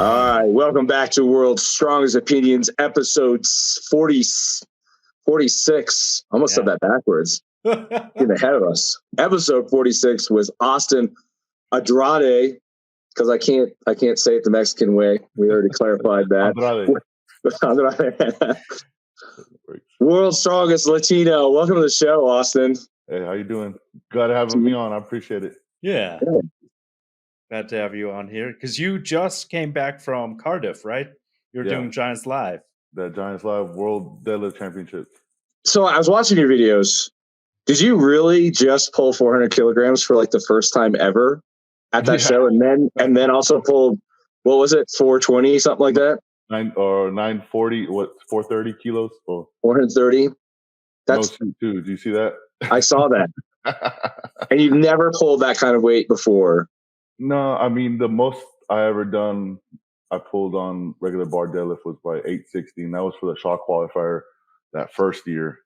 All right, welcome back to World's Strongest Opinions, episode 46. Almost said that backwards. Getting ahead of us. Episode 46 was Austin Andrade, because I can't say it the Mexican way. We already clarified that. Andrade. World's Strongest Latino. Welcome to the show, Austin. Hey, how you doing? Glad to have me on. I appreciate it. Yeah. Glad to have you on here, because you just came back from Cardiff, right? You're doing Giants Live. The Giants Live World Deadlift Championship. So I was watching your videos. Did you really just pull 400 kilograms for like the first time ever at that show, and then also pulled, what was it, 420, something like that? 940, 430 kilos? 430. That's no, too. Do you see that? I saw that. And you've never pulled that kind of weight before. No, I mean, the most I ever done, I pulled on regular bar deadlift was by 860, and that was for the Shaw qualifier that first year.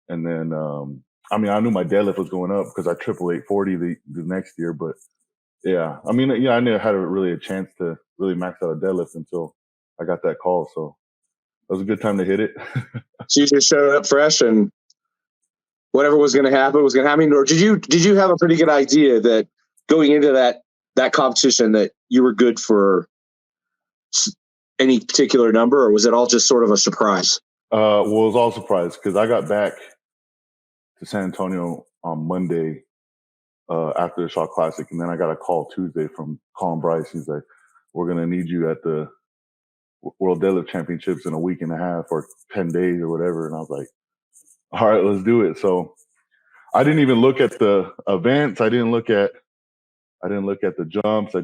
And then, I mean, I knew my deadlift was going up because I triple 840 the next year. But yeah, I mean, I never had a chance to really max out a deadlift until I got that call. So it was a good time to hit it. So you just showed up fresh, and whatever was going to happen was going to happen. Or did you have a pretty good idea that going into that competition that you were good for any particular number, or was it all just sort of a surprise? Well, it was all a surprise because I got back to San Antonio on Monday after the Shaw Classic, and then I got a call Tuesday from Colin Bryce. He's like, "We're going to need you at the World Deadlift Championships in a week and a half or 10 days or whatever." And I was like, "All right, let's do it." So I didn't even look at the events. I didn't look at the jumps.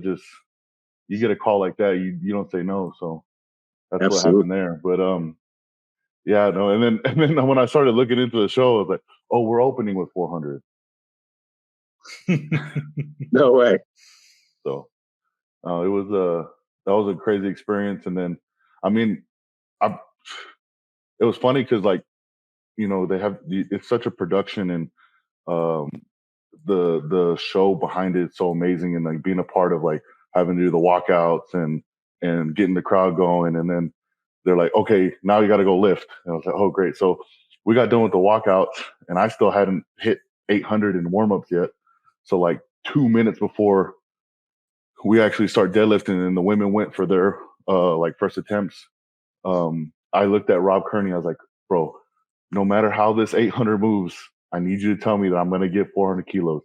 You get a call like that, you don't say no. So that's Absolutely. what happened there. But yeah, no. And then when I started looking into the show, I was like, oh, we're opening with 400. No way. So that was a crazy experience. And then, I mean, it was funny because, like, you know, it's such a production, and the show behind it is so amazing, and like being a part of like having to do the walkouts and getting the crowd going, and then they're like, okay, now you got to go lift. And I was like, oh, great. So we got done with the walkouts, and I still hadn't hit 800 in warm-ups yet. So like 2 minutes before we actually start deadlifting and the women went for their like first attempts, I looked at Rob Kearney. I was like, bro, no matter how this 800 moves, I need you to tell me that I'm going to get 400 kilos.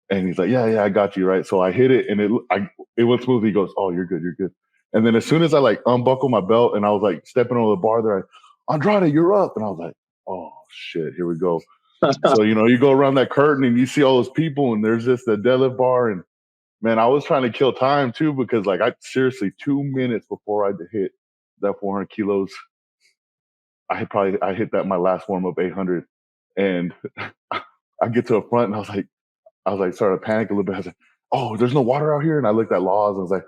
And he's like, yeah, I got you, right? So I hit it, and it went smooth. He goes, oh, you're good. And then as soon as I like unbuckled my belt and I was like stepping over the bar there, Andrade, you're up. And I was like, oh shit, here we go. So, you know, you go around that curtain and you see all those people, and there's just the deadlift bar. And man, I was trying to kill time too, because like I seriously 2 minutes before I hit that 400 kilos, I hit that my last warm up 800, and I get to the front and I was like started to panic a little bit. I was like, oh, there's no water out here. And I looked at Laws and I was like,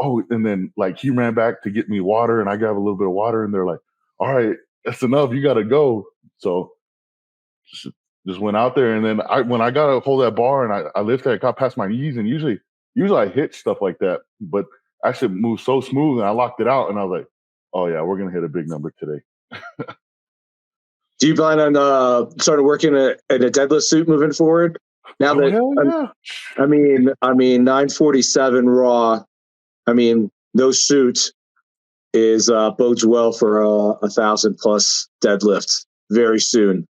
oh, and then like he ran back to get me water, and I grabbed a little bit of water, and they're like, all right, that's enough. You got to go. So just went out there. And then when I got a hold of that bar and I lifted, I got past my knees, and usually I hit stuff like that, but actually moved so smooth, and I locked it out, and I was like, oh yeah, we're going to hit a big number today. Do you plan on starting working in a deadlift suit moving forward? Now that I mean 947 raw, I mean those suits is bodes well for 1,000+ deadlifts very soon.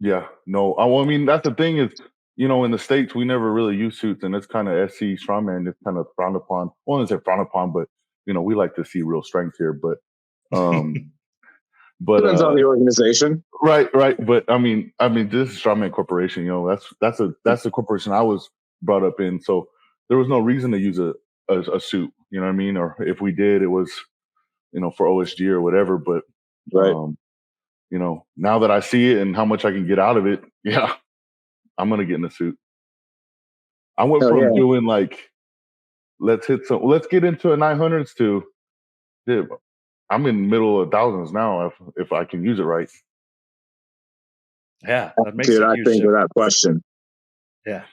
Yeah, no, I mean that's the thing is, you know, in the States we never really use suits, and it's kind of SC strongman. It's kind of frowned upon. Well, I wouldn't say frowned upon, but you know, we like to see real strength here. But but depends on the organization, right. But I mean, this is Strongman Corporation. You know, that's the corporation I was brought up in. So there was no reason to use a suit. You know what I mean? Or if we did, it was, you know, for OSG or whatever. But right. You know, now that I see it and how much I can get out of it, yeah, I'm gonna get in a suit. I went from doing like, let's get into a 900s to, dude, I'm in the middle of thousands now if I can use it right. Yeah, that makes I think without question. Yeah.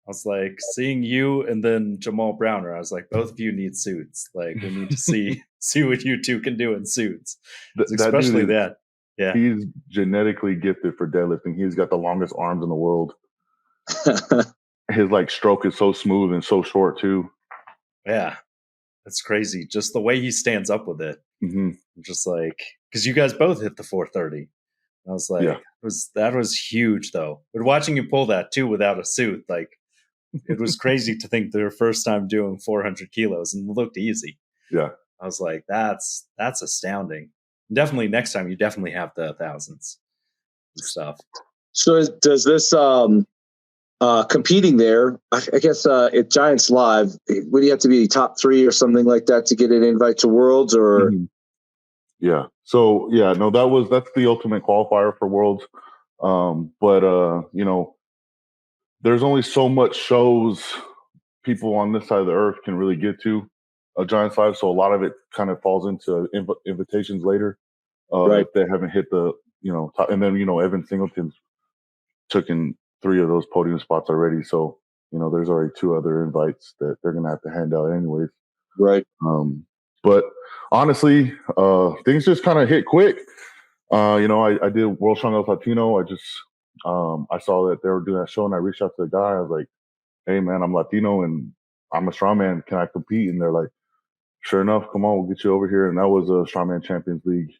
was like, seeing you and then Jamal Browner, I was like, both of you need suits. Like, we need to see what you two can do in suits. Especially that. Yeah. He's genetically gifted for deadlifting. He's got the longest arms in the world. His like stroke is so smooth and so short too. Yeah. That's crazy. Just the way he stands up with it. Mm-hmm. Just like, because you guys both hit the 430. I was like, that was huge though. But watching you pull that too without a suit, like, it was crazy to think their first time doing 400 kilos and it looked easy. Yeah. I was like, that's astounding. Definitely next time you definitely have the thousands and stuff. So does this competing there, I guess at Giants Live, would you have to be top 3 or something like that to get an invite to Worlds or? Mm-hmm. Yeah. So that's the ultimate qualifier for Worlds. But you know, there's only so much shows people on this side of the earth can really get to a Giants Live. So a lot of it kind of falls into invitations later. Right. If they haven't hit the, you know, top, and then, you know, Evan Singleton's took in 3 of those podium spots already. So, you know, there's already 2 other invites that they're going to have to hand out anyways. Right. But honestly, things just kind of hit quick. You know, I did World Strongest Latino. I saw that they were doing that show and I reached out to the guy. I was like, hey man, I'm Latino and I'm a strongman. Can I compete? And they're like, sure enough, come on, we'll get you over here. And that was a Strongman Champions League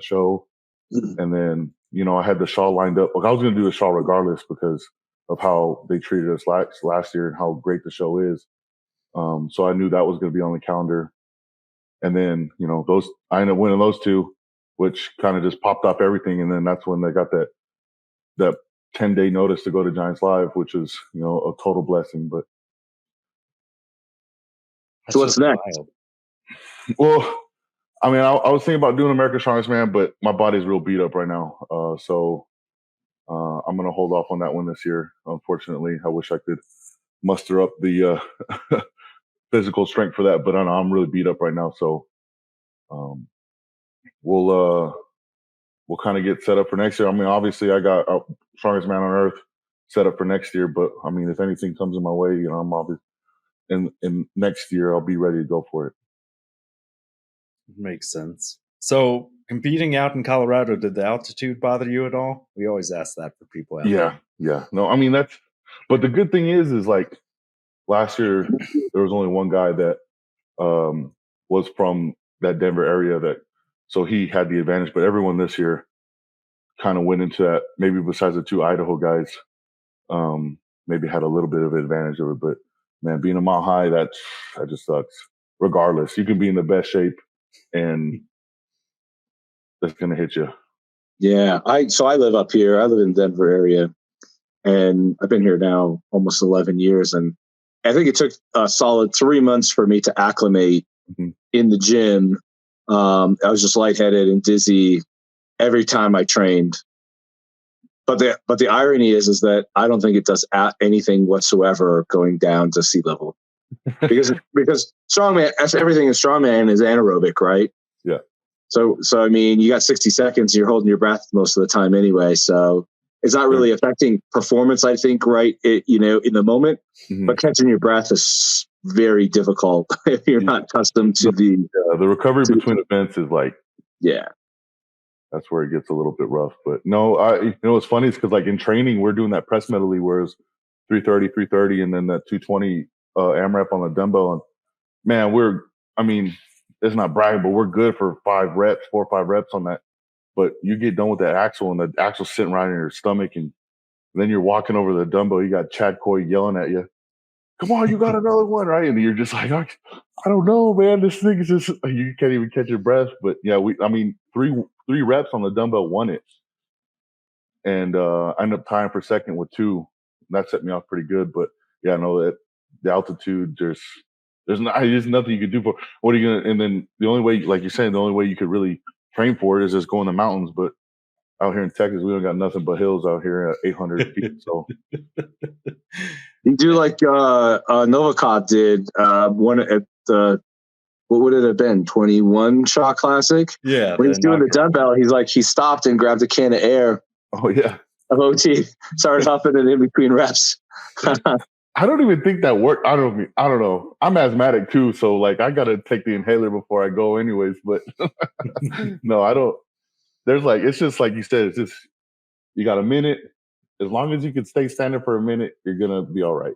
show. Mm-hmm. And then, you know, I had the Shaw lined up. Like I was going to do the Shaw regardless because of how they treated us last year and how great the show is. So I knew that was going to be on the calendar. And then, you know, I ended up winning those 2, which kind of just popped off everything. And then that's when they got that 10-day notice to go to Giants Live, which is, you know, a total blessing. But so what's next? Wild. Well, I mean, I was thinking about doing America's Strongest Man, but my body's real beat up right now. So I'm going to hold off on that one this year. Unfortunately, I wish I could muster up the physical strength for that, but I'm really beat up right now. So we'll kind of get set up for next year. I mean, obviously, I got Strongest Man on Earth set up for next year, but I mean, if anything comes in my way, you know, I'm obviously in next year, I'll be ready to go for it. Makes sense. So competing out in Colorado, did the altitude bother you at all? We always ask that for people out there. Yeah. No, I mean, but the good thing is like last year, there was only one guy that was from that Denver area so he had the advantage, but everyone this year kind of went into that, maybe besides the 2 Idaho guys, maybe had a little bit of an advantage of it, but man, being a mile high, that just sucks. Regardless, you can be in the best shape and that's going to hit you. Yeah. So I live up here. I live in the Denver area and I've been here now almost 11 years. And I think it took a solid 3 months for me to acclimate in the gym. I was just lightheaded and dizzy every time I trained. But the irony is that I don't think it does anything whatsoever going down to sea level, because strongman, everything in strongman is anaerobic, right? Yeah. So I mean, you got 60 seconds, you're holding your breath most of the time anyway. So it's not really affecting performance, I think, right? You know, in the moment, but catching your breath is very difficult if you're not accustomed to the recovery between events is like, yeah. That's where it gets a little bit rough. But no, you know, what's funny is because like in training, we're doing that press medley where it's 330, and then that 220 AMRAP on the dumbbell. And man, it's not bragging, but we're good for 4 or 5 reps on that. But you get done with that axle and the axle's sitting right in your stomach. And then you're walking over the dumbbell. You got Chad Coy yelling at you. Come on, you got another one, right? And you're just like, I don't know, man. This thing is just, you can't even catch your breath. But yeah, 3 reps on the dumbbell won it. And I ended up tying for second with 2. That set me off pretty good. But yeah, I know that the altitude, there's nothing you can do for. What are you gonna? And then the only way, like you're saying, the only way you could really train for it is just go in the mountains. But out here in Texas, we don't got nothing but hills out here at 800 feet. So you do like Novikov did one at the, what would it have been, 21 Shot Classic? Yeah. When he's doing the dumbbell, he stopped and grabbed a can of air. Oh yeah. Of OT, started huffing it in between reps. I don't even think that worked. I don't know. I'm asthmatic too, so like I gotta take the inhaler before I go, anyways. But no, I don't. There's like it's just like you said. It's just you got a minute. As long as you can stay standing for a minute, you're gonna be all right.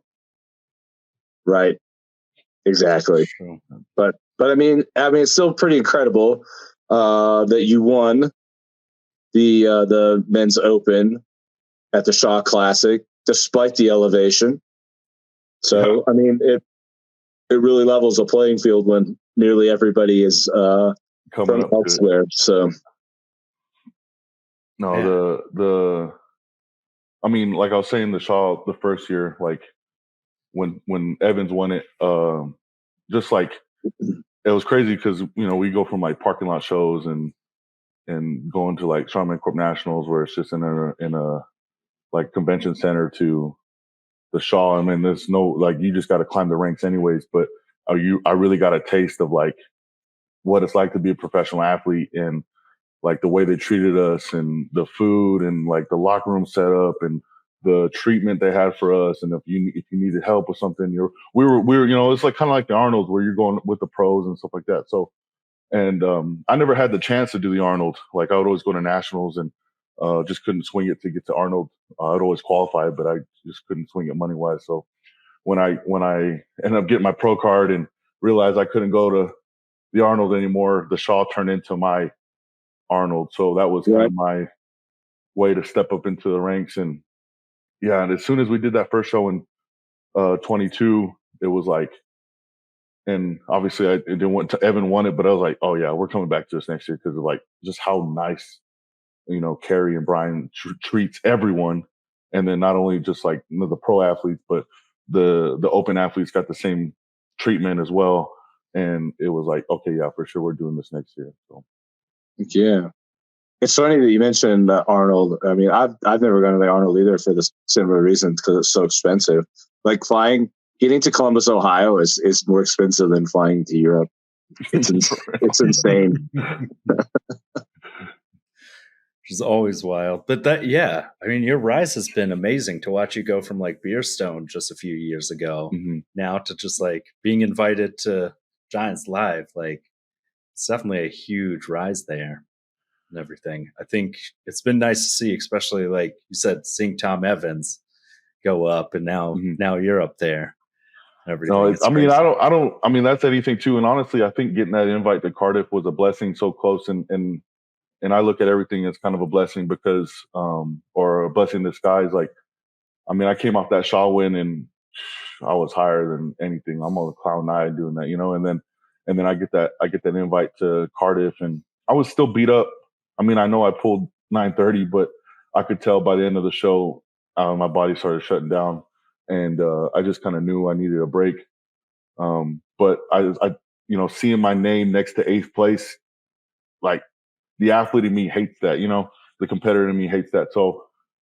Right. Exactly. But I mean, it's still pretty incredible that you won the men's open at the Shaw Classic despite the elevation. So I mean, it really levels the playing field when nearly everybody is coming from elsewhere. So no, I mean, like I was saying, the Shaw the first year, like when Evans won it, just like it was crazy because we go from like parking lot shows and going to like Strongman Corp Nationals where it's just in a like convention center to the Shaw. I mean, there's no like you just got to climb the ranks anyways. But I really got a taste of like what it's like to be a professional athlete and like the way they treated us and the food and like the locker room setup and the treatment they had for us. And if you needed help with something, we were it's like kind of like the Arnold where you're going with the pros and stuff like that. So, and I never had the chance to do the Arnold. Like I would always go to nationals and just couldn't swing it to get to Arnold. I'd always qualify, but I just couldn't swing it money wise. So when I ended up getting my pro card and realized I couldn't go to the Arnold anymore, the Shaw turned into my Arnold. So that was kind of my way to step up into the ranks. And yeah, and as soon as we did that first show in 22, it was like, and obviously I didn't want to, Evan won it, but I was like, oh yeah, we're coming back to this next year because of like just how nice, Kerry and Brian treats everyone. And then not only just like the pro athletes, but the open athletes got the same treatment as well. And it was like, okay, yeah, for sure, we're doing this next year. So yeah, it's funny that you mentioned Arnold. I mean, I've never gone to the Arnold either for the similar reason because it's so expensive. Like getting to Columbus, Ohio is more expensive than flying to Europe. It's insane. Which is always wild. But I mean, your rise has been amazing to watch you go from like Beerstone just a few years ago now to just like being invited to Giants Live. Like it's definitely a huge rise there and everything. I think it's been nice to see, especially like you said, seeing Tom Evans go up and now you're up there. Everything. No, I mean, that's anything too. And honestly, I think getting that invite to Cardiff was a blessing so close. And I look at everything as kind of a blessing because, or a blessing in disguise. Like, I mean, I came off that Shaw win and I was higher than anything. I'm on cloud nine doing that, and then I get that invite to Cardiff and I was still beat up. I mean, I know I pulled 930, but I could tell by the end of the show, my body started shutting down and, I just kind of knew I needed a break. But I, seeing my name next to 8th place, like, the athlete in me hates that, the competitor in me hates that. So,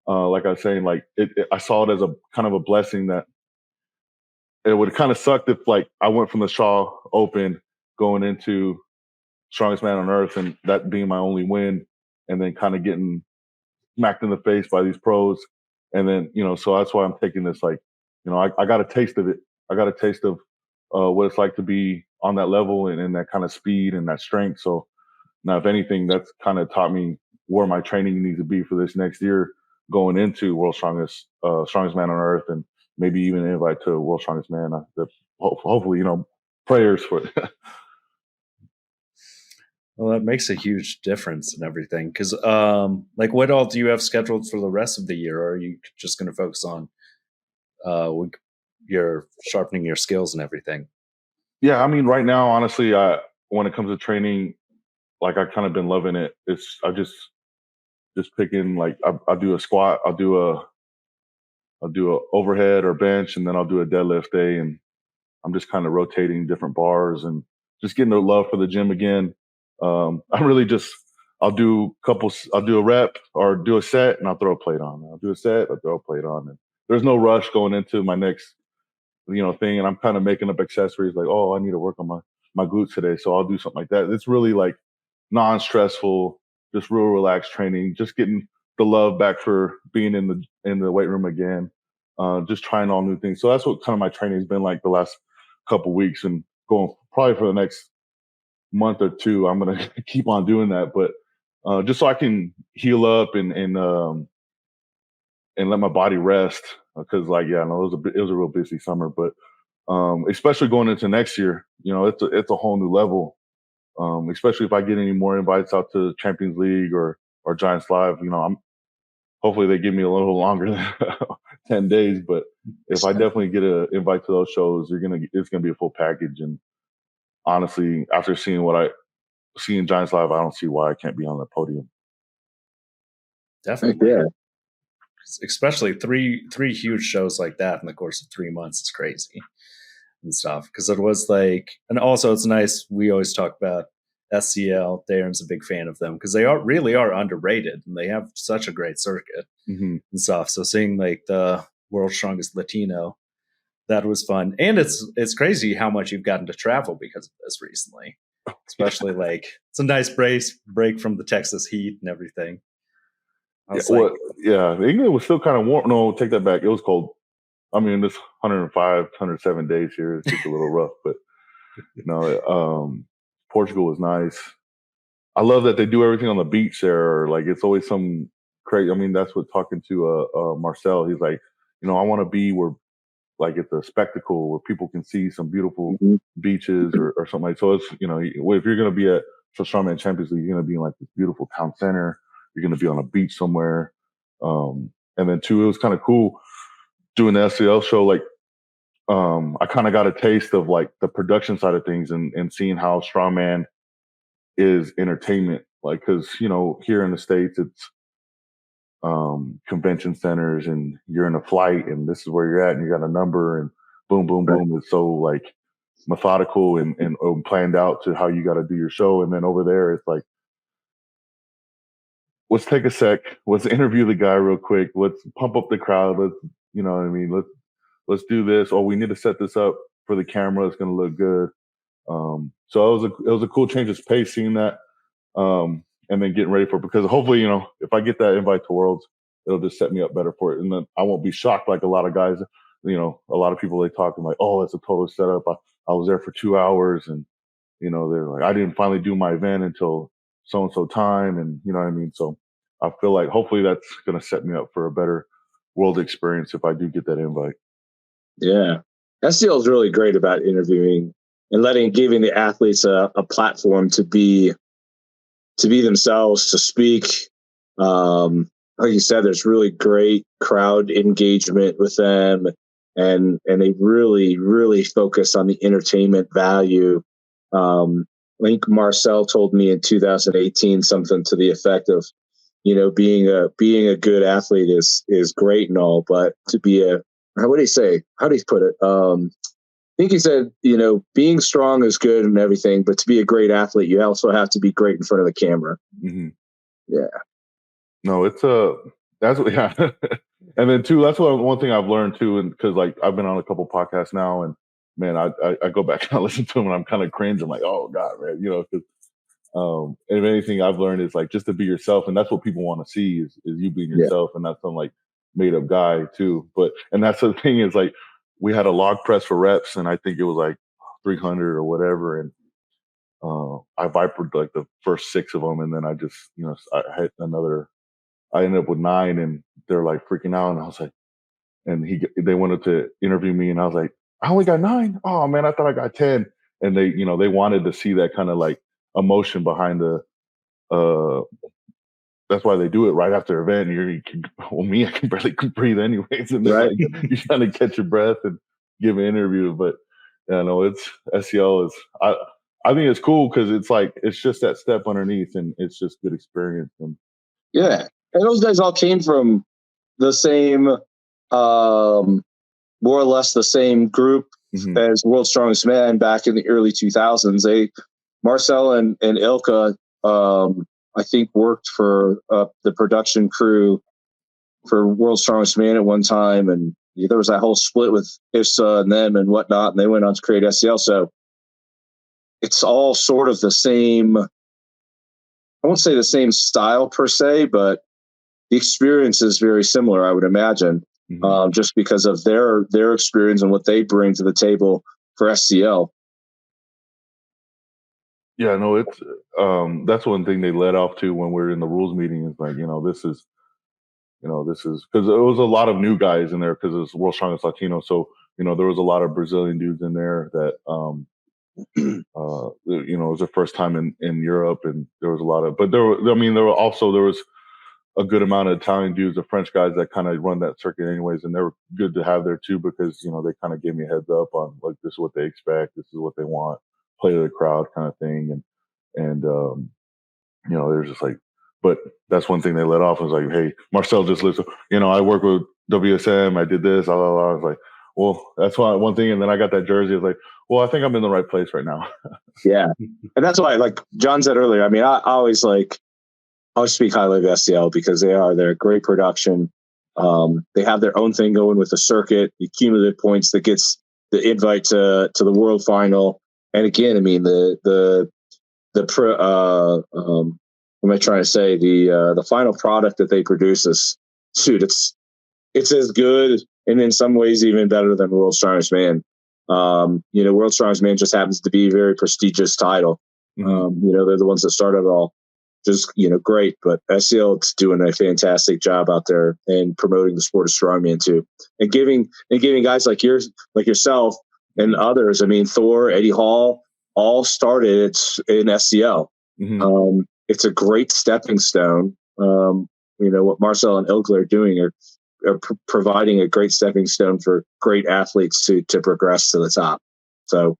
like I was saying, like I saw it as a kind of a blessing that it would kind of sucked if like I went from the Shaw Open going into Strongest Man on Earth and that being my only win and then kind of getting smacked in the face by these pros. And then, so that's why I'm taking this, like, I got a taste of it. I got a taste of what it's like to be on that level and that kind of speed and that strength. So, now, if anything, that's kind of taught me where my training needs to be for this next year going into World's Strongest Man on Earth and maybe even an invite to World's Strongest Man. Hopefully, prayers for it. Well, that makes a huge difference in everything. Because, like, what all do you have scheduled for the rest of the year? Or are you just going to focus on your sharpening your skills and everything? Yeah, I mean, right now, honestly, when it comes to training, like I kind of been loving it. I just picking like I'll do a squat, I'll do a overhead or bench, and then I'll do a deadlift day, and I'm just kind of rotating different bars and just getting the love for the gym again. I'm really I'll do a rep or do a set, and I'll throw a plate on. I'll do a set, I'll throw a plate on, and there's no rush going into my next thing. And I'm kind of making up accessories like, oh, I need to work on my glutes today, so I'll do something like that. It's really like non-stressful, just real relaxed training, just getting the love back for being in the weight room again. just trying all new things. So that's what kind of my training has been like the last couple weeks, and going probably for the next month or two. I'm gonna keep on doing that, but just so I can heal up and let my body rest. Because like, yeah, no, it was a real busy summer, but especially going into next year, it's a whole new level. Especially if I get any more invites out to Champions League or Giants Live, hopefully they give me a little longer than 10 days. But if I definitely get an invite to those shows, it's gonna be a full package. And honestly, after seeing what I see in Giants Live, I don't see why I can't be on the podium. Definitely, yeah. Especially three huge shows like that in the course of 3 months is crazy and stuff. Because it was like, and also it's nice. We always talk about SCL. Darren's a big fan of them because they really are underrated, and they have such a great circuit and stuff. So seeing like the World's Strongest Latino, that was fun. And it's crazy how much you've gotten to travel because of this recently. Especially like it's a nice break from the Texas heat and everything. England was still kind of warm. No, take that back. It was cold. I mean, it's 105, 107 days here. It's just a little rough, but Portugal was nice. I love that they do everything on the beach there. Like, it's always some crazy. I mean, that's what talking to Marcel. He's like, I want to be where, like, it's a spectacle where people can see some beautiful beaches or something like. So it's if you're going to be at Strongman Champions League, you're going to be in like this beautiful town center. You're going to be on a beach somewhere. And then too, it was kind of cool doing the SCL show. Like, I kind of got a taste of like the production side of things and seeing how strongman is entertainment. Like, cause here in the States, it's, convention centers and you're in a flight and this is where you're at and you got a number and boom, boom, boom. It's so like methodical and planned out to how you got to do your show. And then over there, it's like, let's take a sec. Let's interview the guy real quick. Let's pump up the crowd. Let's, you know what I mean? Let's do this. Oh, we need to set this up for the camera. It's going to look good. So it was a cool change of pace seeing that. And then getting ready for it, because hopefully, if I get that invite to Worlds, it'll just set me up better for it. And then I won't be shocked like a lot of guys, a lot of people, they talk and like, oh, it's a total setup. I was there for 2 hours and, they're like, I didn't finally do my event until so-and-so time. And you know what I mean? So I feel like hopefully that's going to set me up for a better world experience if I do get that invite. Yeah. SCL is really great about interviewing and giving the athletes a platform to be themselves, to speak. Like you said, there's really great crowd engagement with them, and they really, really focus on the entertainment value. I think Marcel told me in 2018 something to the effect of, being a good athlete is great and all, but to be what did he say? How did he put it? I think he said, being strong is good and everything, but to be a great athlete, you also have to be great in front of the camera. Mm-hmm. Yeah. No, that's what, yeah. And then too, that's one thing I've learned too. And cause like I've been on a couple podcasts now and man, I go back and I listen to them and I'm kind of cringe. I'm like, oh God, man, cause, if anything I've learned is like just to be yourself. And that's what people want to see is you being yourself. And not some like made up guy too. And that's the thing is like, we had a log press for reps and I think it was like 300 or whatever. And I vipered like the first 6 of them. And then I just, I hit I ended up with 9 and they're like freaking out. And I was like, and they wanted to interview me and I was like, I only got 9. Oh man, I thought I got 10. And they, they wanted to see that kind of like emotion behind that's why they do it right after the event. I can barely breathe anyways. And then right. Like, you're trying to catch your breath and give an interview. But it's SCL is, I think it's cool because it's like, it's just that step underneath and it's just good experience. And yeah. And those guys all came from the same, more or less the same group as World's Strongest Man back in the early 2000s. Marcel and Ilka, I think worked for the production crew for World's Strongest Man at one time. And there was that whole split with IFSA and them and whatnot. And they went on to create SCL. So it's all sort of the same, I won't say the same style per se, but the experience is very similar, I would imagine. just because of their experience and what they bring to the table for SCL. Yeah, no, it's that's one thing they led off to when we're in the rules meeting is like, this is because there was a lot of new guys in there because it's World's Strongest Latino. So, there was a lot of Brazilian dudes in there that, it was their first time in Europe, and there was a lot of, but there was a good amount of Italian dudes, the French guys that kind of run that circuit anyways, and they were good to have there too because, they kind of gave me a heads up on like, this is what they expect, this is what they want, play to the crowd kind of thing. And they're just like, but that's one thing they let off was like, hey, Marcel just lives, I work with WSM, I did this, blah, blah, blah. I was like, well, that's one thing. And then I got that jersey. I was like, well, I think I'm in the right place right now. Yeah. And that's why, like John said earlier, I mean, I always speak highly of SCL because they're great production. They have their own thing going with the circuit, the cumulative points that gets the invite to the world final. And again, I mean, what am I trying to say? The final product that they produce is, shoot, it's as good and in some ways even better than World's Strongest Man. World's Strongest Man just happens to be a very prestigious title. They're the ones that started it all. Just, great. But SCL is doing a fantastic job out there and promoting the sport of strongman too. And giving guys like yourself and others. I mean, Thor, Eddie Hall, all started in SCL. It's a great stepping stone. What Marcel and Ilgler are doing are providing a great stepping stone for great athletes to progress to the top. So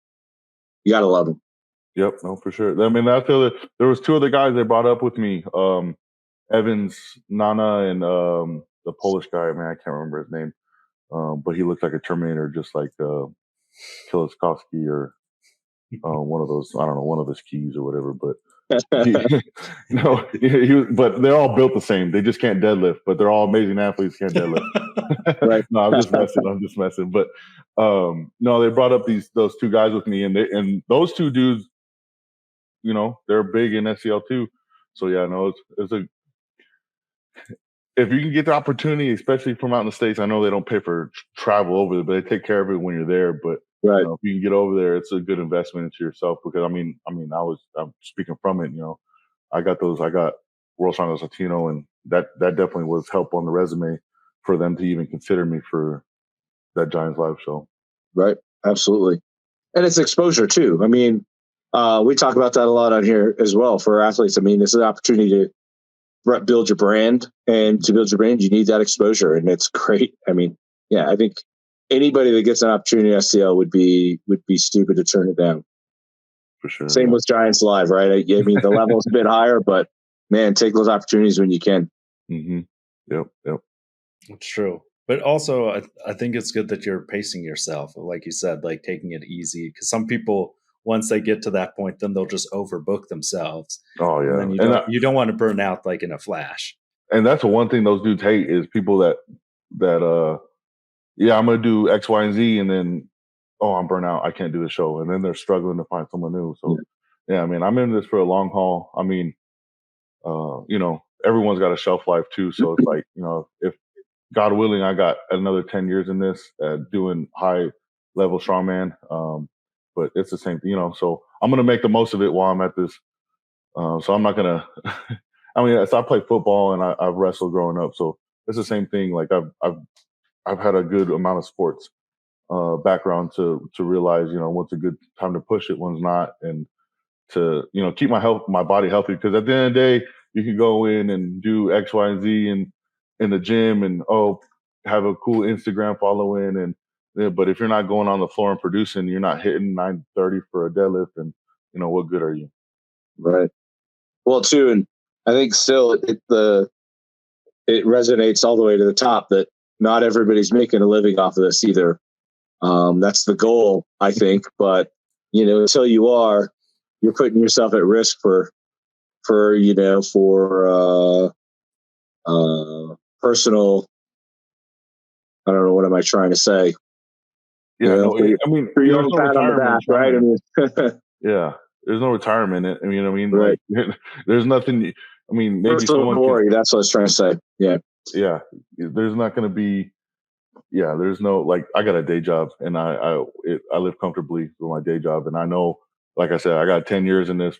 you got to love them. Yep, no, for sure. I mean, there was two other guys they brought up with me, Evans, Nana, and the Polish guy. Man, I can't remember his name, but he looked like a Terminator, just like Kiliskowski or one of those. I don't know, one of his keys or whatever. But but they're all built the same. They just can't deadlift, but they're all amazing athletes. Can't deadlift. Right? No, I'm just messing. But no, they brought up those two guys with me, and those two dudes. They're big in SCL too. So yeah, no, it's if you can get the opportunity, especially from out in the States, I know they don't pay for travel over there, but they take care of it when you're there. But right. If you can get over there, it's a good investment into yourself because I'm speaking from it. I got World Strongest Latino, and that definitely was help on the resume for them to even consider me for that Giants Live show. Right. Absolutely. And it's exposure too. I mean, we talk about that a lot on here as well for athletes. I mean, it's an opportunity to build your brand, and to build your brand, you need that exposure, and it's great. I mean, yeah, I think anybody that gets an opportunity at SCL would be stupid to turn it down. For sure. Same with Giants Live, right? I mean, the level is a bit higher, but man, take those opportunities when you can. Yep. It's true. But also, I think it's good that you're pacing yourself, like you said, like taking it easy. Because some people, once they get to that point, then they'll just overbook themselves. Oh yeah, and then you don't want to burn out like in a flash. And that's the one thing those dudes hate is people that I'm gonna do X, Y, and Z, and then I'm burnt out, I can't do the show, and then they're struggling to find someone new. So yeah, I mean, I'm in this for a long haul. I mean, everyone's got a shelf life too. So it's like, if God willing, I got another 10 years in this doing high level strongman. But it's the same thing, so I'm going to make the most of it while I'm at this. So I'm not going to, I mean, I played football and I've wrestled growing up. So it's the same thing. Like I've had a good amount of sports background to realize, what's a good time to push it, when's not. And to, keep my body healthy. Because at the end of the day, you can go in and do X, Y, and Z in the gym and have a cool Instagram following, but if you're not going on the floor and producing, you're not hitting 930 for a deadlift, and what good are you? Right. Well, too, and I think still it resonates all the way to the top that not everybody's making a living off of this either. That's the goal, I think, but until you are, you're putting yourself at risk for personal. I don't know, what am I trying to say? Yeah, I mean, for your own pat on the back, right? I mean, yeah, there's no retirement. I mean, right. Like, there's nothing. I mean, maybe personal glory. That's what I was trying to say. Yeah, yeah. There's not going to be Yeah, there's no, like, I got a day job, and I live comfortably with my day job, and I know, like I said, I got 10 years in this,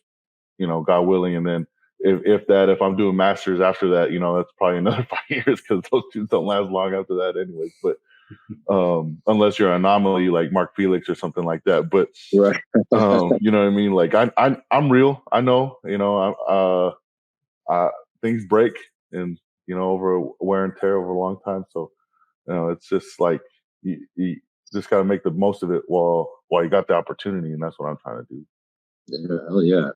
God willing, and then if I'm doing masters after that, that's probably another 5 years, because those two don't last long after that anyways. But unless you're an anomaly like Mark Felix or something like that. But Right. you know what I mean? Like I'm real. I know. Things break, and over wear and tear over a long time. So it's just like you just got to make the most of it while you got the opportunity, and that's what I'm trying to do. Yeah, hell yeah.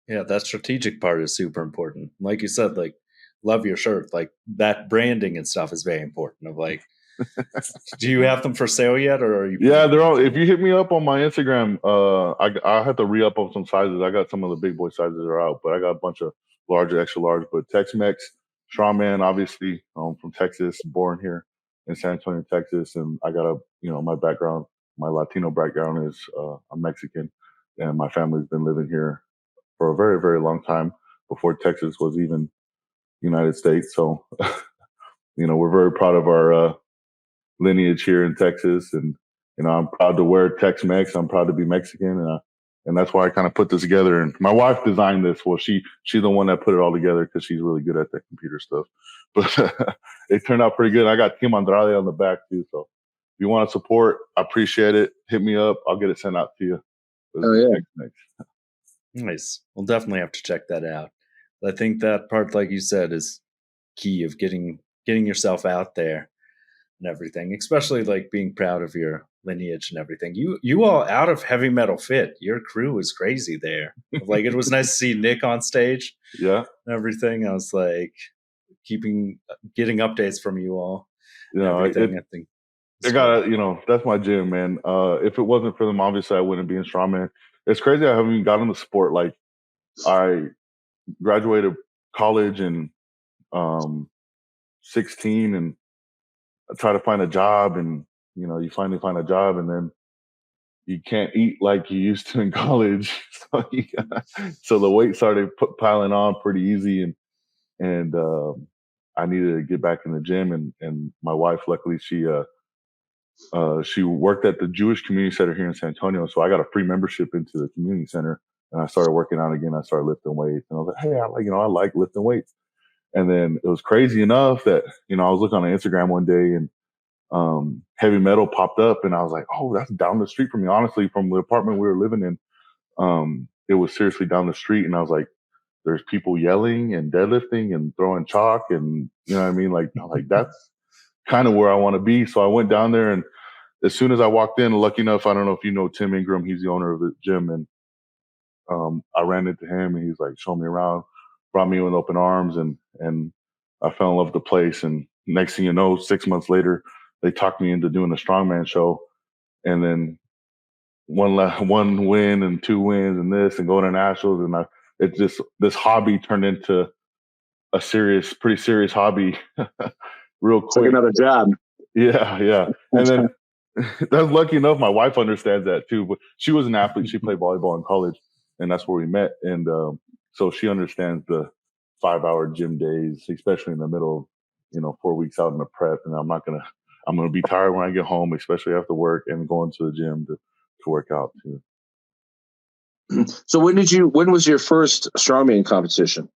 Yeah, that strategic part is super important. Like you said, like, love your shirt. Like, that branding and stuff is very important. Of like, do you have them for sale yet, or are you? Yeah, they're all. If you hit me up on my Instagram, I have to re-up on some sizes. I got some of the big boy sizes are out, but I got a bunch of larger, extra large. But Tex-Mex, strongman, obviously, from Texas, born here in San Antonio, Texas, and I got my background, my Latino background is I'm Mexican, and my family's been living here for a very, very long time before Texas was even United States. So, we're very proud of our lineage here in Texas, and I'm proud to wear Tex-Mex. I'm proud to be Mexican, and that's why I kind of put this together. And my wife designed this. Well, she's the one that put it all together because she's really good at that computer stuff. But it turned out pretty good. I got Team Andrade on the back too. So if you want to support, I appreciate it. Hit me up. I'll get it sent out to you. Oh yeah. Tex-Mex. Nice. We'll definitely have to check that out. I think that part, like you said, is key of getting yourself out there and everything, especially like being proud of your lineage and everything. You all out of Heavy Metal Fit, your crew was crazy there. Like, it was nice to see Nick on stage. Yeah. And everything. I was like getting updates from you all. I think I gotta, that's my gym, man. If it wasn't for them, obviously I wouldn't be in strongman. It's crazy I haven't even gotten the sport. Like, I graduated college in 16, and I try to find a job, and you finally find a job, and then you can't eat like you used to in college. So the weight started piling on pretty easy, and I needed to get back in the gym, and my wife, luckily, she worked at the Jewish Community Center here in San Antonio, so I got a free membership into the community center, and I started working out again. I started lifting weights, and I was like, hey, I like lifting weights. And then it was crazy enough that I was looking on Instagram one day, and Heavy Metal popped up, and I was like, oh, that's down the street from me. Honestly, from the apartment we were living in, it was seriously down the street, and I was like, there's people yelling and deadlifting and throwing chalk, and you know what I mean? Like that's kind of where I want to be. So I went down there, and as soon as I walked in, lucky enough, I don't know if you know Tim Ingram, he's the owner of the gym, and I ran into him, and he's like, showing me around, brought me with open arms, and I fell in love with the place. And next thing you know, 6 months later, they talked me into doing a strongman show, and then one win and 2 wins and this, and going to nationals, and it's just, this hobby turned into a pretty serious hobby real quick. Like another job. Yeah. And then that's lucky enough, my wife understands that too, but she was an athlete. She played volleyball in college, and that's where we met. And so she understands the 5-hour gym days, especially in the middle of 4 weeks out in the prep. And I'm going to be tired when I get home, especially after work, and going to the gym to work out too. So when was your first strongman competition?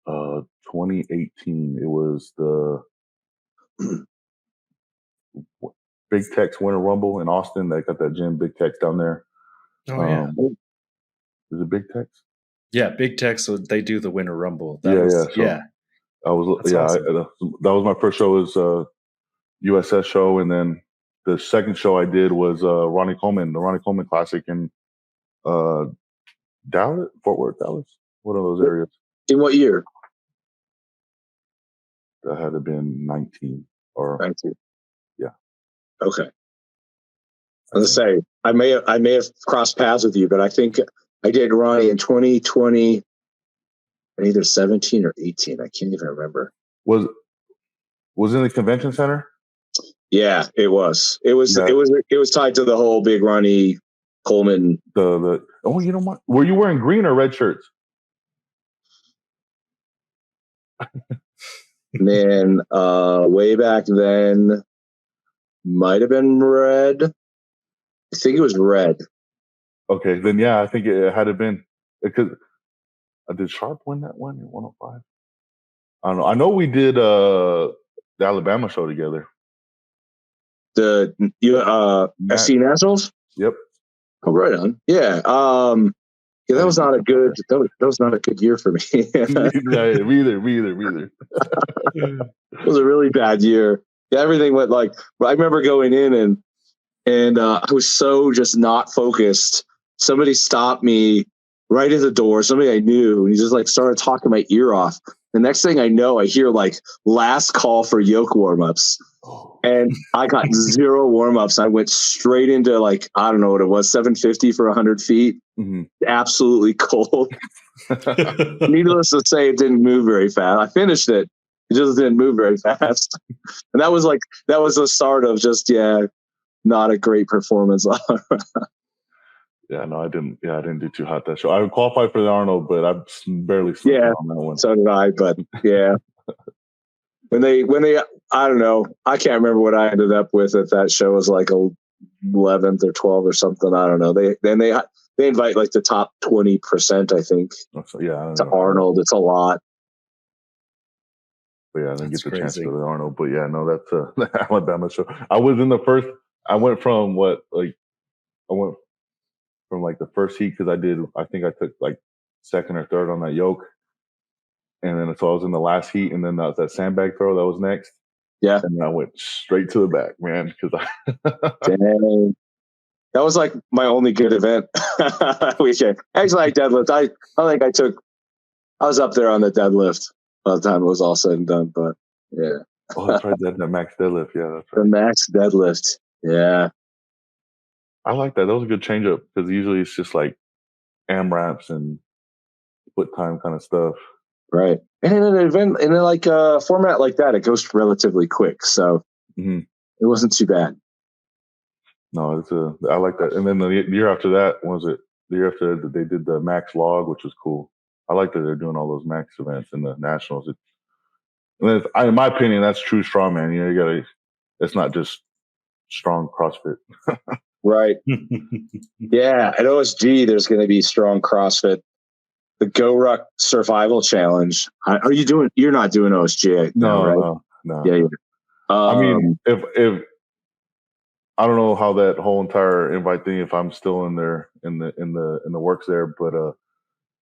2018. It was the Big Tex Winter Rumble in Austin. They got that gym, Big Tex, down there. Oh yeah. Is it Big Tex? Yeah, Big Tex. So they do the Winter Rumble. So yeah. That was my first show. Was USS show, and then the second show I did was the Ronnie Coleman Classic in Dallas, Fort Worth, Dallas, one of those areas. In what year? That had to have been 19 or 19. Yeah. Okay. I was gonna say I may have crossed paths with you, but I think I did Ronnie in 2020, either 17 or 18. I can't even remember. Was in the convention center? Yeah, it was. It was tied to the whole big Ronnie Coleman. You know what? Were you wearing green or red shirts? Man, way back then, might have been red. I think it was red. Okay, then yeah, I think it had been because did Sharp win that one in 105? I don't know. I know we did the Alabama show together. The SC Nationals. Yep. Oh, right on. Yeah. Yeah, that was not a good. That was not a good year for me. Me either. It was a really bad year. Yeah, everything went like. I remember going in and I was so just not focused. Somebody stopped me right at the door. Somebody I knew, and he just like started talking my ear off. The next thing I know, I hear like last call for yoke warmups. And I got 0 warm-ups. I went straight into like, I don't know what it was, 750 for 100 feet. Mm-hmm. Absolutely cold. Needless to say, it didn't move very fast. I finished it. It just didn't move very fast. And that was the start of just, not a great performance. Yeah, no, I didn't do too hot that show. I qualified for the Arnold, but I barely slept on that one. So did I, but yeah. When they, I don't know. I can't remember what I ended up with at that show. It was like 11th or 12th or something. I don't know. They invite like the top 20%, I think. So, yeah, to Arnold. It's a lot. But yeah, I didn't get the chance to go to Arnold. But yeah, no, that's the Alabama show. I was in the first. I went from the first heat because I think I took like second or third on that yoke. And then so I was in the last heat, and then that sandbag throw that was next. Yeah, and then I went straight to the back, man. Because dang, that was like my only good event weekend. Actually, I deadlift. I think I was up there on the deadlift by the time it was all said and done. But yeah, that's right, that max deadlift. Yeah, that's right. The max deadlift. Yeah, I like that. That was a good change up because usually it's just like AMRAPs and split time kind of stuff. Right. And in an event, in like a format like that, it goes relatively quick. So it wasn't too bad. No, I like that. And then the year after that, the year after they did the max log, which was cool. I like that they're doing all those max events in the nationals. In my opinion, that's true strongman. You know, it's not just strong CrossFit. Right. Yeah. At OSG, there's going to be strong CrossFit. The Go Ruck Survival Challenge. You're not doing OSG? No, right? No. Yeah. I mean, if I don't know how that whole entire invite thing, if I'm still in there in the works there, but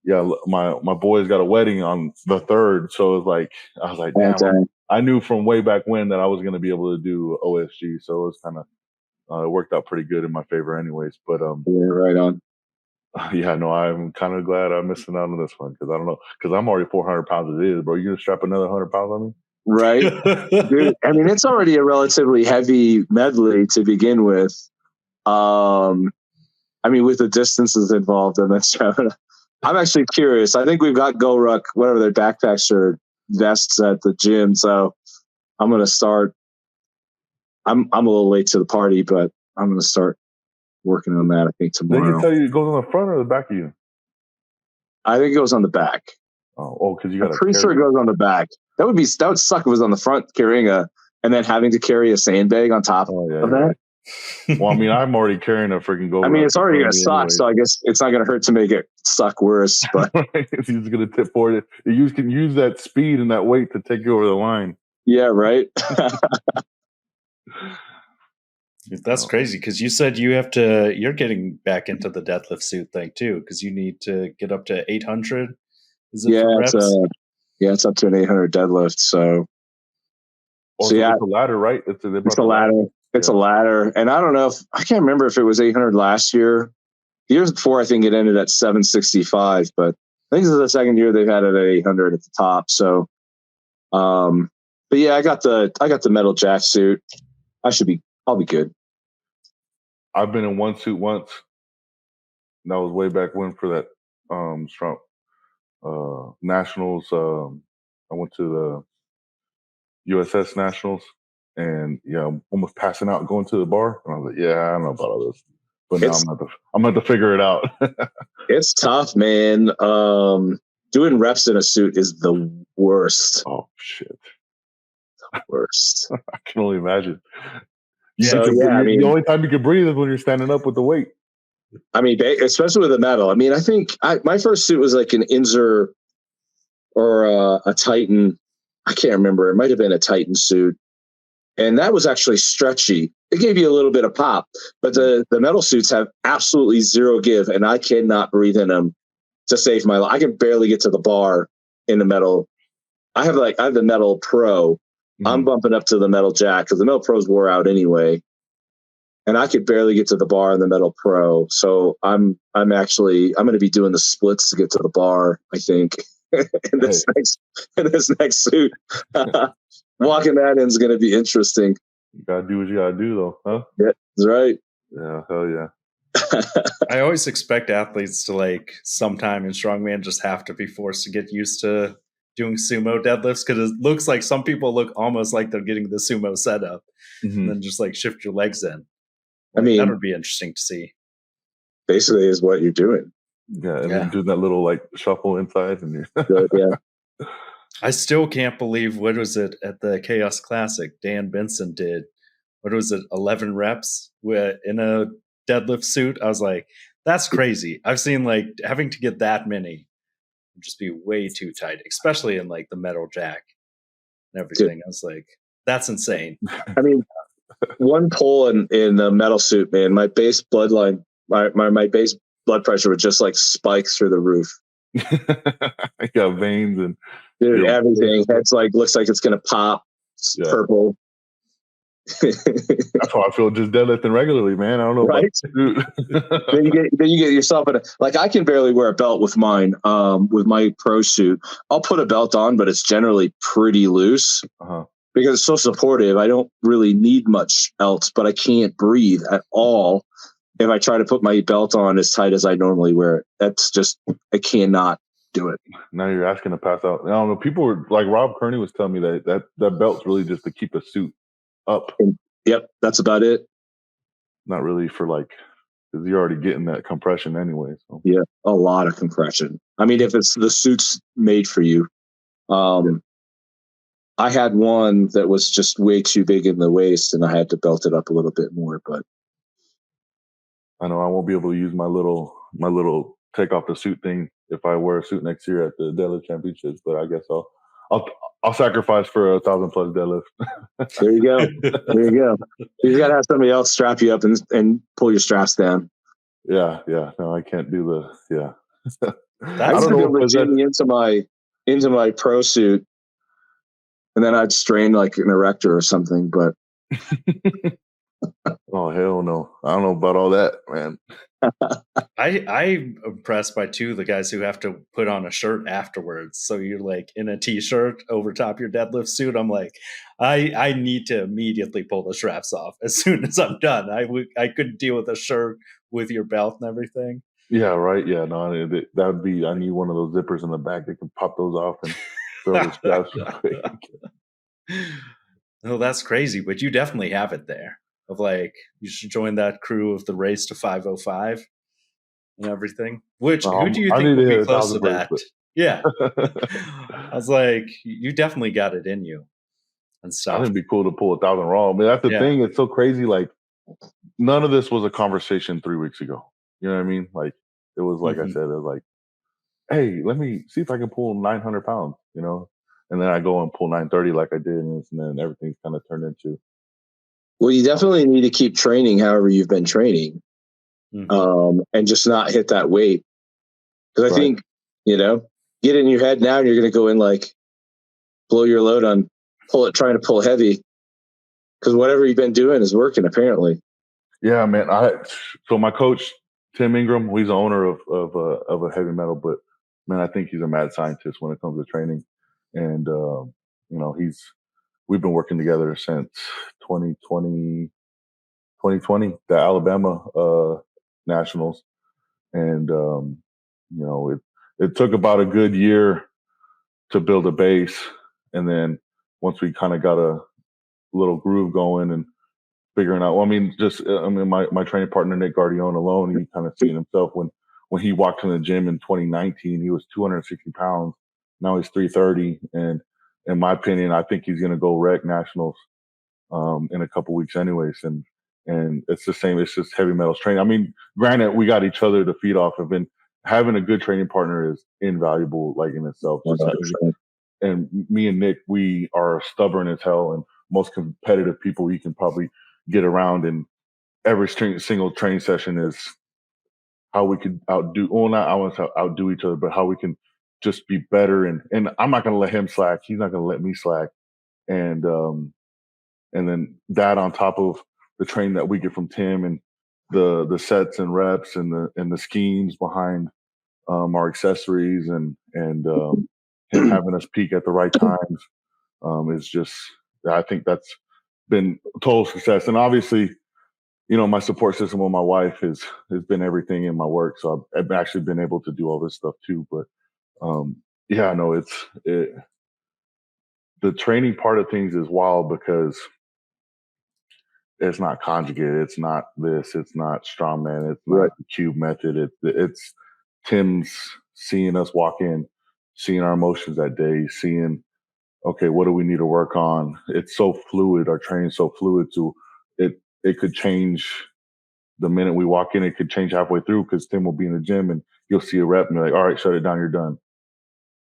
yeah, my boy's got a wedding on the 3rd, so it's like I was like, damn, I knew from way back when that I was going to be able to do OSG, so it was kind of it worked out pretty good in my favor, anyways. But yeah, right on. Yeah, no, I'm kind of glad I'm missing out on this one because I don't know, because I'm already 400 pounds as it is, bro. You gonna strap another 100 pounds on me? Right, dude. I mean, it's already a relatively heavy medley to begin with. I mean, with the distances involved in this, I'm actually curious. I think we've got Go Ruck, whatever their backpacks or vests at the gym, so I'm gonna start. I'm a little late to the party, but I'm gonna start working on that. I think tomorrow. They tell you it goes on the front or the back of you? I think it goes on the back. Because you got. I'm pretty sure it goes on the back. That would suck if it was on the front carrying and then having to carry a sandbag on top of that. Well, I mean, I'm already carrying a freaking Go Ruck. I mean, it's already gonna suck, anyway. So I guess it's not gonna hurt to make it suck worse. But he's just gonna tip forward. You can use that speed and that weight to take you over the line. Yeah, right. That's crazy because you said you're getting back into the deadlift suit thing too because you need to get up to 800. Is it for reps? It's up to an 800 deadlift. So it's a ladder, right? It's a ladder. It's a ladder, and I don't know I can't remember if it was 800 last year. The years before, I think it ended at 765, but I think this is the second year they've had it at 800 at the top. So, but yeah, I got the metal jack suit. I'll be good. I've been in one suit once. That was way back when for that strong nationals. I went to the USS Nationals, and I'm almost passing out going to the bar. And I was like, yeah, I don't know about all this, but now I'm going to figure it out. It's tough, man. Doing reps in a suit is the worst. Oh shit! Worst. I can only imagine. The only time you can breathe is when you're standing up with the weight. I mean, especially with the metal. I mean, I think my first suit was like an Inzer or a Titan. I can't remember. It might have been a Titan suit. And that was actually stretchy. It gave you a little bit of pop. But the metal suits have absolutely zero give, and I cannot breathe in them to save my life. I can barely get to the bar in the metal. I have the metal pro. Mm-hmm. I'm bumping up to the metal jack because the metal pros wore out anyway. And I could barely get to the bar in the metal pro. So I'm going to be doing the splits to get to the bar, I think, in this next suit. Walking that in is going to be interesting. You got to do what you got to do, though, huh? Yeah, that's right. Yeah, hell yeah. I always expect athletes to, like, sometime in strongman just have to be forced to get used to doing sumo deadlifts, because it looks like some people look almost like they're getting the sumo setup, and then just, like, shift your legs in. Like, I mean, that would be interesting to see. Basically is what you're doing. Yeah, and then do that little, like, shuffle inside. And yeah. I still can't believe, what was it at the Chaos Classic? Dan Benson did, 11 reps in a deadlift suit. I was like, that's crazy. I've seen, like, having to get that many would just be way too tight, especially in, like, the metal jack and everything. I was like, that's insane. I mean, one pull in the metal suit, man, my base bloodline, my base blood pressure would just, like, spike through the roof. I got veins and everything. It's like, looks like it's gonna pop. It's purple. That's how I feel just deadlifting regularly, man. I don't know, right? then you get yourself in like, I can barely wear a belt with mine. With my pro suit, I'll put a belt on, but it's generally pretty loose because it's so supportive. I don't really need much else, but I can't breathe at all if I try to put my belt on as tight as I normally wear it. That's just, I cannot do it. Now you're asking to pass out. I don't know. People were like, Rob Kearney was telling me that belt's really just to keep a suit up. Yep, that's about it. Not really for, like, because you're already getting that compression anyway. So. Yeah, a lot of compression. I mean, if it's the suit's made for you. I had one that was just way too big in the waist, and I had to belt it up a little bit more. But I know I won't be able to use my little take off the suit thing if I wear a suit next year at the Deadlift Championships. But I guess I'll sacrifice for 1,000+ deadlift. There you go. There you go. You got to have somebody else strap you up and pull your straps down. Yeah. No, I can't do the. I used to be able to jam me into my pro suit, and then I'd strain like an erector or something. But oh hell no! I don't know about all that, man. I'm impressed by the guys who have to put on a shirt afterwards. So you're like in a t-shirt over top your deadlift suit. I'm like, I need to immediately pull the straps off as soon as I'm done. I couldn't deal with a shirt with your belt and everything. Yeah, right. Yeah, no, that would be. I need one of those zippers in the back that can pop those off and throw the straps quick. No, that's crazy. But you definitely have it there. Of like, you should join that crew of the race to 505 and everything. Who do you think would be close to that? Yeah. I was like, you definitely got it in you and stuff. I think it'd be cool to pull 1,000 raw. I mean, that's the thing. It's so crazy. Like, none of this was a conversation 3 weeks ago. You know what I mean? Like, it was like I said, it was like, hey, let me see if I can pull 900 pounds, you know? And then I go and pull 930 like I did, and then everything's kind of turned into. Well, you definitely need to keep training however you've been training, and just not hit that weight. Because I think, get in your head now and you're going to go in like, blow your load on, trying to pull heavy. Because whatever you've been doing is working, apparently. Yeah, man. So my coach, Tim Ingram, he's the owner of a heavy metal, but man, I think he's a mad scientist when it comes to training. And, we've been working together since 2020, the Alabama Nationals. And, it took about a good year to build a base. And then once we kind of got a little groove going and figuring out, my training partner, Nick Guardione alone, he kind of seen himself when he walked in the gym in 2019, he was 260 pounds. Now he's 330. And in my opinion, I think he's going to go rec nationals in a couple weeks anyways. And it's the same. It's just heavy metals training. I mean, granted, we got each other to feed off of, and having a good training partner is invaluable, like in itself. And me and Nick, we are stubborn as hell and most competitive people you can probably get around. And every single training session is how we could outdo, well, not I want to outdo each other, but how we can just be better. And I'm not going to let him slack. He's not going to let me slack. And then that on top of the training that we get from Tim and the sets and reps and the schemes behind our accessories and him having us peak at the right times is just, I think that's been total success. And obviously, you know, my support system with my wife has been everything in my work. So I've actually been able to do all this stuff too. But yeah, no, the training part of things is wild because it's not conjugated. It's not this. It's not strongman. It's not the cube method. It's Tim's seeing us walk in, seeing our emotions that day, seeing, okay, what do we need to work on? It's so fluid. Our training's so fluid to it could change the minute we walk in. It could change halfway through because Tim will be in the gym and you'll see a rep and you're like, all right, shut it down. You're done.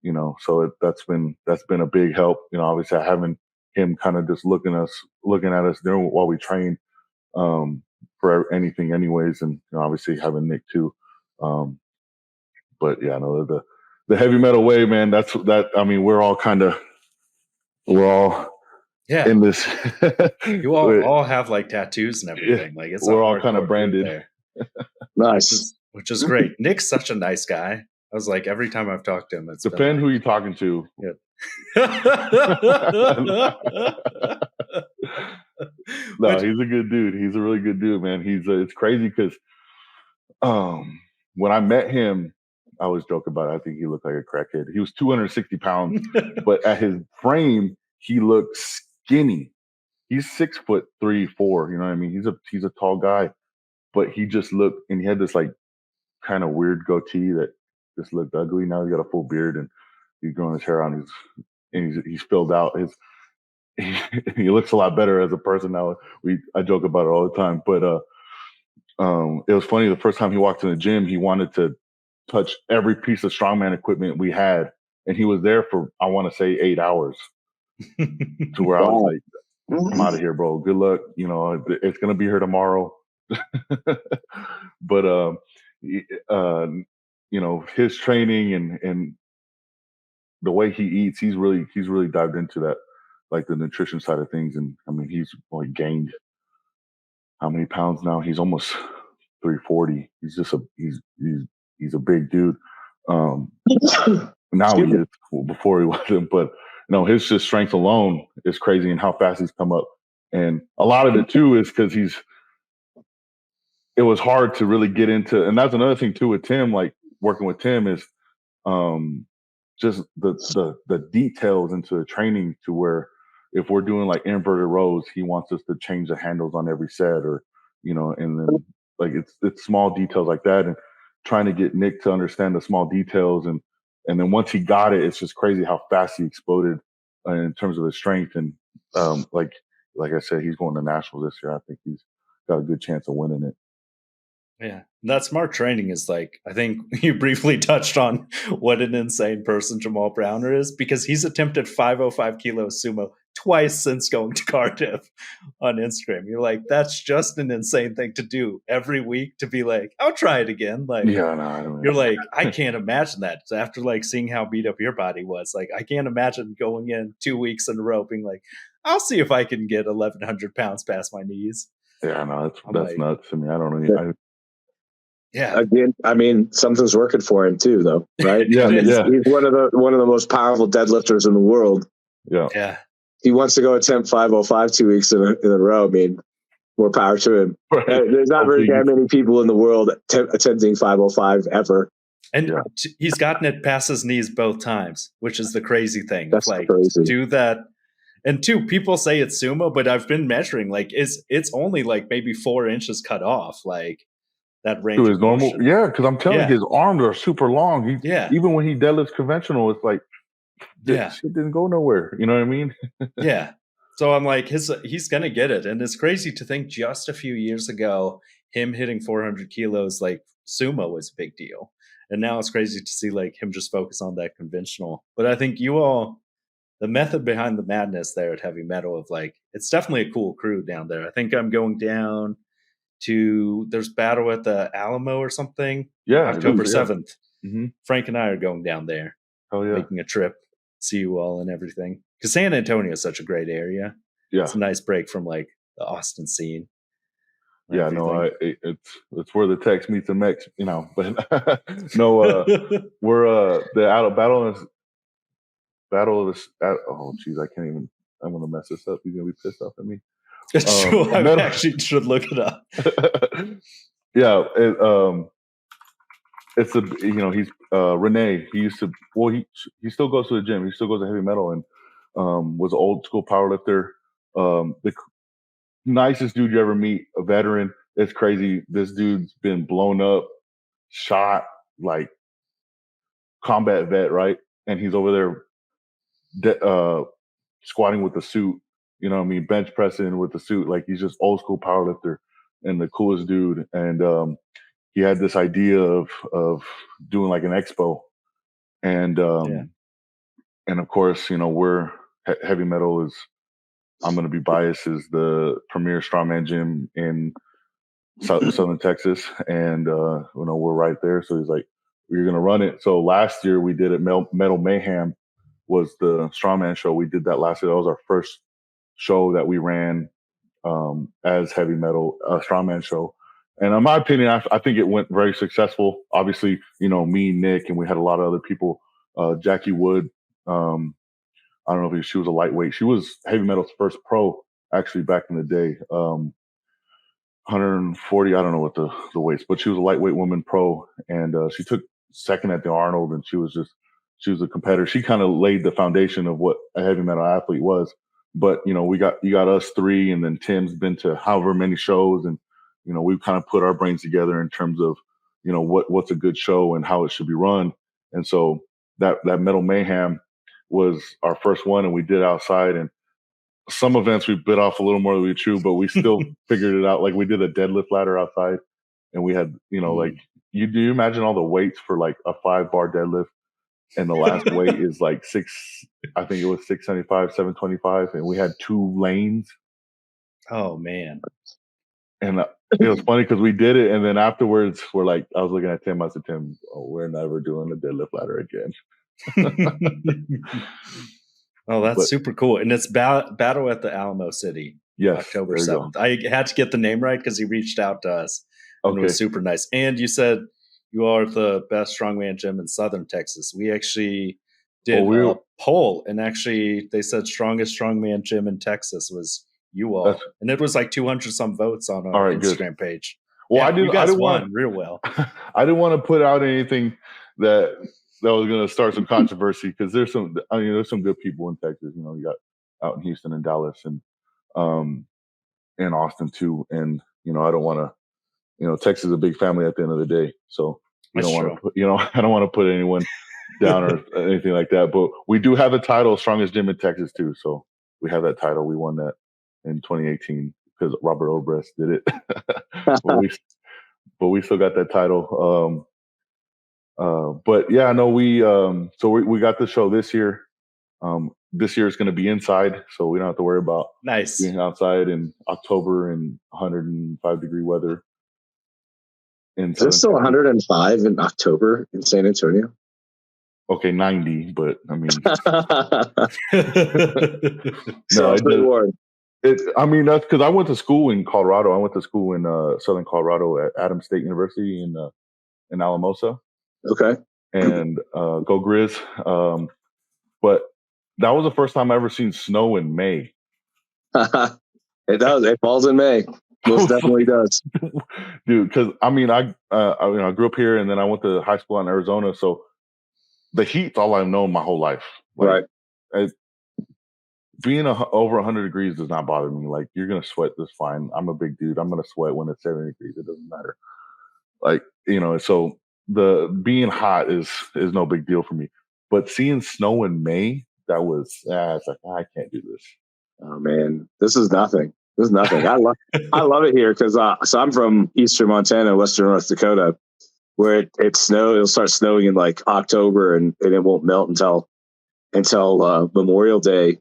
You know, so that's been a big help. You know, obviously having him kind of just looking at us there while we train for anything anyways. And, you know, obviously having Nick too. But yeah, no, the heavy metal way, man, I mean, we're all in this. You all have like tattoos and everything. Like we're all kind of branded there. Nice. Which is great. Nick's such a nice guy. I was like, every time I've talked to him, it's depend who you're talking to. Yeah. No, he's a good dude. He's a really good dude, man. It's crazy because when I met him, I always joke about it. I think he looked like a crackhead. He was 260 pounds, but at his frame, he looked skinny. He's 6'3", 4. You know what I mean? He's a tall guy, but he just looked, and he had this like kind of weird goatee that just looked ugly. Now he's got a full beard and he's growing his hair on. He's filled out. He looks a lot better as a person now. I joke about it all the time, but it was funny. The first time he walked in the gym, he wanted to touch every piece of strongman equipment we had, and he was there for, I want to say, 8 hours. To where I was like, I'm out of here, bro. Good luck. You know, it's gonna be here tomorrow. But you know, his training and the way he eats, he's really dived into that, like the nutrition side of things. And I mean, he's like gained how many pounds now? He's almost 340. He's just he's a big dude. Now he is. Well, before he wasn't, but no, his just strength alone is crazy, and how fast he's come up. And a lot of it too is because it was hard to really get into, and that's another thing too with Tim. Like working with Tim is just the details into the training, to where if we're doing like inverted rows, he wants us to change the handles on every set, or you know, and then like it's small details like that, and trying to get Nick to understand the small details, and then once he got it, it's just crazy how fast he exploded in terms of his strength. And like I said, he's going to nationals this year. I think he's got a good chance of winning it. Yeah, that smart training is like, I think you briefly touched on what an insane person Jamal Browner is, because he's attempted 505 kilo sumo twice since going to Cardiff on Instagram. You're like, that's just an insane thing to do every week, to be like, I'll try it again. Like, yeah, no, I don't you're like, I can't imagine that. After like seeing how beat up your body was, like, I can't imagine going in 2 weeks in a row being like, I'll see if I can get 1,100 pounds past my knees. Yeah, no, that's like, nuts. I mean, I don't know. Yeah. Again, I mean, something's working for him too, though, right? Yeah, I mean, yeah. He's one of the most powerful deadlifters in the world. Yeah. Yeah. He wants to go attempt 505 2 weeks in a row. I mean, more power to him. Right. There's not very that many people in the world attempting 505 ever. And he's gotten it past his knees both times, which is the crazy thing. That's like, crazy. To do that. And two, people say it's sumo, but I've been measuring, like, it's only like maybe 4 inches cut off, like that range. To his normal, yeah, because I'm telling you, his arms are super long. Even when he deadlifts conventional, it's like shit didn't go nowhere. You know what I mean? Yeah. So I'm like, he's gonna get it, and it's crazy to think just a few years ago, him hitting 400 kilos, like sumo was a big deal, and now it's crazy to see like him just focus on that conventional. But I think the method behind the madness there at Heavy Metal of like, it's definitely a cool crew down there. I think I'm going down to there's battle at the Alamo or something. Yeah, October 7th. Mm-hmm. Frank and I are going down there. Oh yeah, making a trip, see you all and everything. Because San Antonio is such a great area. Yeah, it's a nice break from like the Austin scene. Yeah, everything. No, it's where the Tex meets the Mex, you know. But no, we're the battle of the. Oh, jeez, I can't even. I'm gonna mess this up. He's gonna be pissed off at me. It's true. I actually should look it up. Yeah, it's a he's Renee. He used to he still goes to the gym. He still goes to Heavy Metal and was an old school powerlifter. The nicest dude you ever meet, a veteran. It's crazy. This dude's been blown up, shot, like combat vet, right? And he's over there squatting with the suit. You know what I mean? Bench pressing with the suit. Like he's just old school powerlifter and the coolest dude. And he had this idea of doing like an expo. And and of course, we're Heavy Metal is, I'm going to be biased, is the premier strongman gym in Southern Texas. And we're right there. So he's like, you're going to run it. So last year we did it. Metal Mayhem was the strongman show. We did that last year. That was our first show that we ran as Heavy Metal strongman show. And in my opinion, I think it went very successful. Obviously, me, Nick, and we had a lot of other people. Jackie Wood, I don't know if she was a lightweight. She was Heavy Metal's first pro, actually, back in the day. 140, I don't know what the weights, but she was a lightweight woman pro, and she took second at the Arnold, and she was a competitor. She kind of laid the foundation of what a Heavy Metal athlete was. But you got us three, and then Tim's been to however many shows, and we've kind of put our brains together in terms of what's a good show and how it should be run. And so that Metal Mayhem was our first one, and we did outside. And some events we bit off a little more than we chewed, but we still figured it out. Like we did a deadlift ladder outside, and we had like do you imagine all the weights for like a 5-bar deadlift? And the last weight is like 675, 725. And we had 2 lanes. Oh, man. And it was funny because we did it. And then afterwards, I was looking at Tim. I said, Tim, we're never doing a deadlift ladder again. Oh, that's super cool. And it's Battle at the Alamo City. Yes. October 7th. I had to get the name right because he reached out to us. And it was super nice. And you said you are the best strongman gym in Southern Texas. We actually did a poll, and actually they said strongest strongman gym in Texas was you all. And it was like 200 some votes on our Instagram page. Well, you guys won real well. I didn't want to put out anything that was going to start some controversy, because there's some good people in Texas. You got out in Houston and Dallas and Austin too. And I don't want to. Texas is a big family at the end of the day, so I don't want to put anyone down or anything like that. But we do have a title, strongest gym in Texas too. So we have that title. We won that in 2018 because Robert Obrest did it. but we still got that title. But yeah, no, we got the show this year. This year is going to be inside, so we don't have to worry about being outside in October in 105-degree weather. Is it still 105 in October in San Antonio? Okay, 90, but I mean, no, that's because I went to school in Colorado. I went to school in Southern Colorado at Adams State University in Alamosa. Okay, and go Grizz. But that was the first time I ever seen snow in May. It does. It falls in May. Most definitely does, dude. Because I mean, I grew up here, and then I went to high school in Arizona, so the heat's all I've known my whole life. Right. Being over 100 degrees does not bother me. Like, you're gonna sweat just fine. I'm a big dude. I'm gonna sweat when it's 70 degrees. It doesn't matter. Like, so the being hot is no big deal for me. But seeing snow in May, that was, it's like, I can't do this. Oh man, this is nothing. I love it here because so I'm from eastern Montana, western North Dakota, where it'll start snowing in like October and it won't melt until Memorial Day.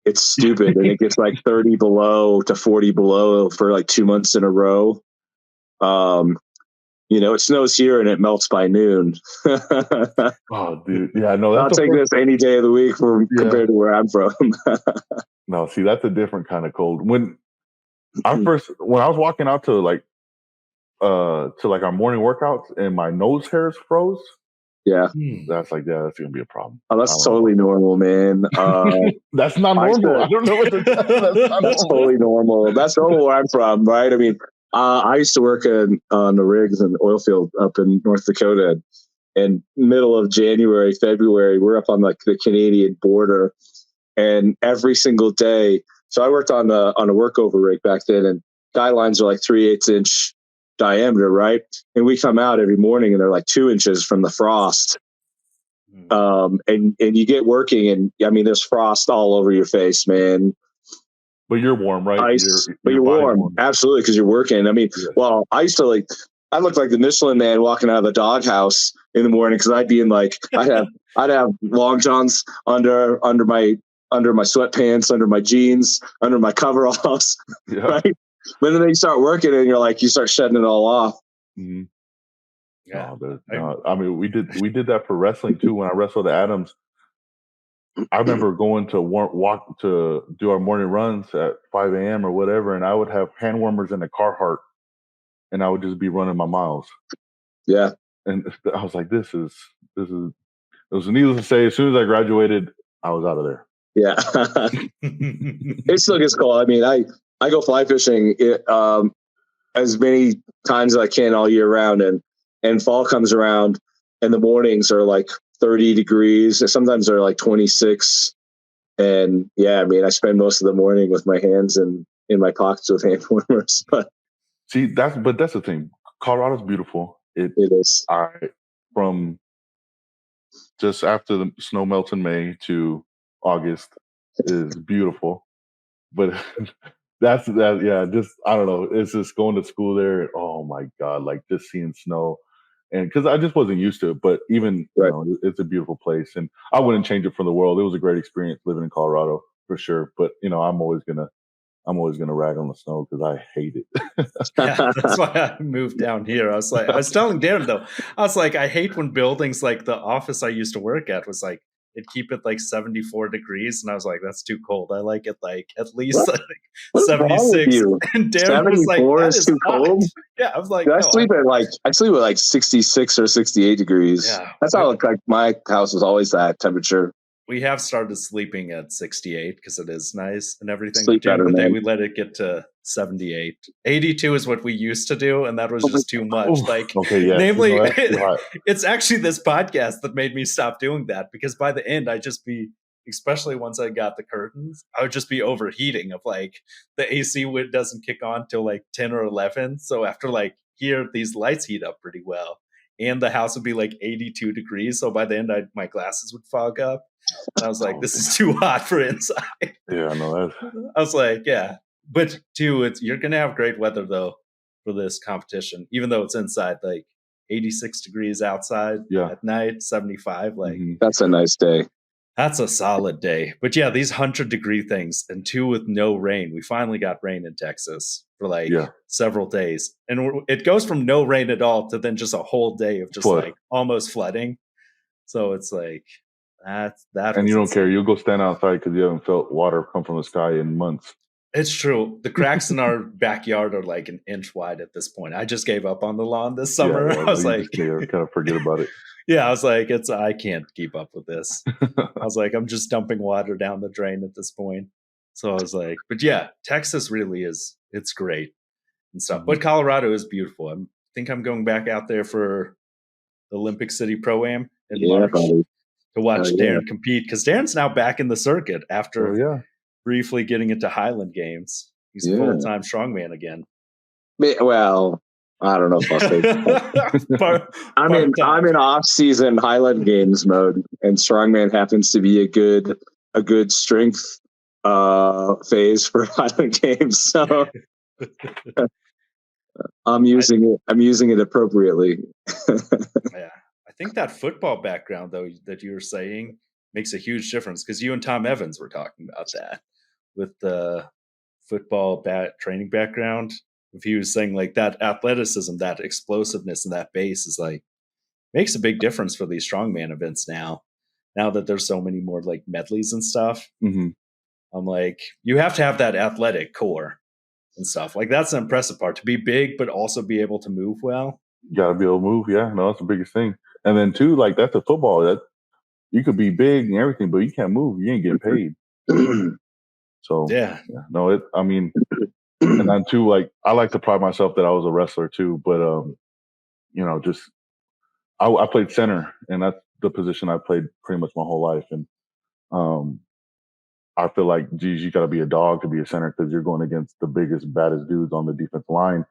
It's stupid, and it gets like 30 below to 40 below for like 2 months in a row. It snows here and it melts by noon. Oh, dude, yeah, no, I'll take this any day of the week compared to where I'm from. No, see, that's a different kind of cold. When I was walking out to like our morning workouts and my nose hairs froze. Yeah, that's gonna be a problem. Oh, that's totally normal, man. That's not normal. I don't know what that's totally normal. That's normal where I'm from, right? I mean, I used to work on the rigs and oil field up in North Dakota, and middle of January, February, we're up on like the Canadian border, and every single day. So I worked on a workover rig back then, and guidelines are like 3/8 inch diameter, right? And we come out every morning and they're like 2 inches from the frost. And you get working, and I mean, there's frost all over your face, man. But you're warm, right? Ice, but you're warm. Absolutely, because you're working. I mean, well, I used to I looked like the Michelin Man walking out of the doghouse in the morning because I'd be in like I'd have long johns under my sweatpants, under my jeans, under my coveralls, right? But then you start working and you start shedding it all off. Mm-hmm. Yeah, no, I mean, we did that for wrestling too. When I wrestled Adams, I remember going to walk to do our morning runs at 5 a.m. or whatever, and I would have hand warmers in the Carhartt, and I would just be running my miles. Yeah, and I was like, this is. It was needless to say, as soon as I graduated, I was out of there. Yeah, it still gets cold. I mean, I go fly fishing as many times as I can all year round, and fall comes around, and the mornings are like 30 degrees. Sometimes they're like 26. And yeah, I mean, I spend most of the morning with my hands in my pockets with hand warmers. But see, that's the thing. Colorado's beautiful. It is. From just after the snow melts in May to August is beautiful. But that's yeah, just I don't know. It's just going to school there. Oh my God, like just seeing snow. And because I just wasn't used to it, but even it's a beautiful place, and I wouldn't change it for the world. It was a great experience living in Colorado for sure. But I'm always gonna rag on the snow because I hate it. Yeah, that's why I moved down here. I was telling Darren though, I was like, I hate when buildings like the office I used to work at was like it'd keep it like 74 degrees, and I was like, that's too cold. I like it like at least like 76. And Darren was like, that is too cold. Yeah, I was like, I sleep at like 66 or 68 degrees. Yeah, that's how like my house was always that temperature. We have started sleeping at 68 because it is nice and everything. But during the day, we let it get to 78. 82 is what we used to do, and that was just too much. Like, namely, it's actually this podcast that made me stop doing that, because by the end, I'd just be, especially once I got the curtains, I would just be overheating of like the AC doesn't kick on till like 10 or 11. So after like here, these lights heat up pretty well. And the house would be like 82 degrees. So by the end, my glasses would fog up. And I was like, this is too hot for inside. Yeah, no, I was like, yeah. But too, you're going to have great weather, though, for this competition. Even though it's inside, like 86 degrees outside at night, 75. Like that's a nice day. That's a solid day. But yeah, these 100-degree things, and two with no rain. We finally got rain in Texas for like several days. And it goes from no rain at all to then just a whole day of just like almost flooding. So it's like, that. And you don't care. You'll go stand outside because you haven't felt water come from the sky in months. It's true. The cracks in our backyard are like an inch wide at this point. I just gave up on the lawn this summer. I was like, kind of forget about it. Yeah, I was like, I can't keep up with this. I was like, I'm just dumping water down the drain at this point. So I was like, but yeah, Texas really it's great and stuff. But Colorado is beautiful. I think I'm going back out there for the Olympic City Pro-Am in March to watch Darren compete, because Darren's now back in the circuit after briefly getting into Highland Games. He's a full-time strongman again. Well, I don't know if I'll say that. I'm in off-season Highland Games mode, and strongman happens to be a good a good strength phase for Highland Games, so I'm using it appropriately. Yeah, I think that football background though that you were saying makes a huge difference, because you and Tom Evans were talking about that with the football training background. If he was saying like that athleticism, that explosiveness, and that base is like makes a big difference for these strongman events now. Now that there's so many more like medleys and stuff, Mm-hmm. I'm like, you have to have that athletic core and stuff. Like that's the impressive part, to be big but also be able to move well. You gotta be able to move. Yeah, no, that's the biggest thing. And then too, like that's a football. That you could be big and everything, but you can't move. You ain't getting paid. So Yeah, no, I mean, and then too, like I like to pride myself that I was a wrestler too, but you know, just I played center, and that's the position I played pretty much my whole life. And I feel like, geez, you got to be a dog to be a center, because you're going against the biggest, baddest dudes on the defense line.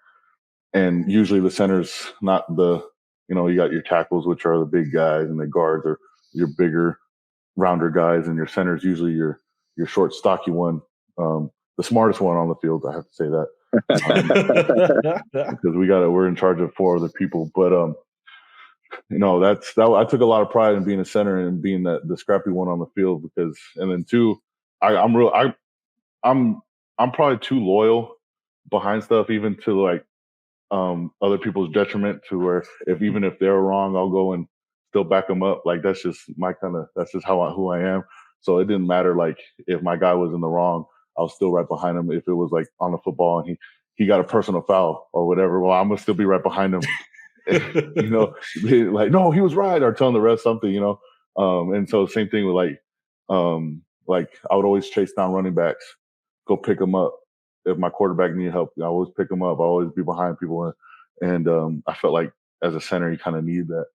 And usually the center's not the, you got your tackles, which are the big guys, and the guards are your bigger, rounder guys, and your center's usually your short, stocky one, the smartest one on the field. I have to say that. Because we're in charge of 4 other people. But I took a lot of pride in being a center and being the scrappy one on the field, because, and then too, I'm probably too loyal behind stuff, even to like other people's detriment, to where even if they're wrong, I'll go and still back them up. Like that's just who I am. So it didn't matter like if my guy was in the wrong, I was still right behind him. If it was like on the football and he got a personal foul or whatever, well, I'm gonna still be right behind him. Like, no, he was right, or telling the rest something, and so same thing with like I would always chase down running backs, go pick them up. If my quarterback needed help, I always pick them up. I always be behind people, and I felt like as a center, you kind of need that,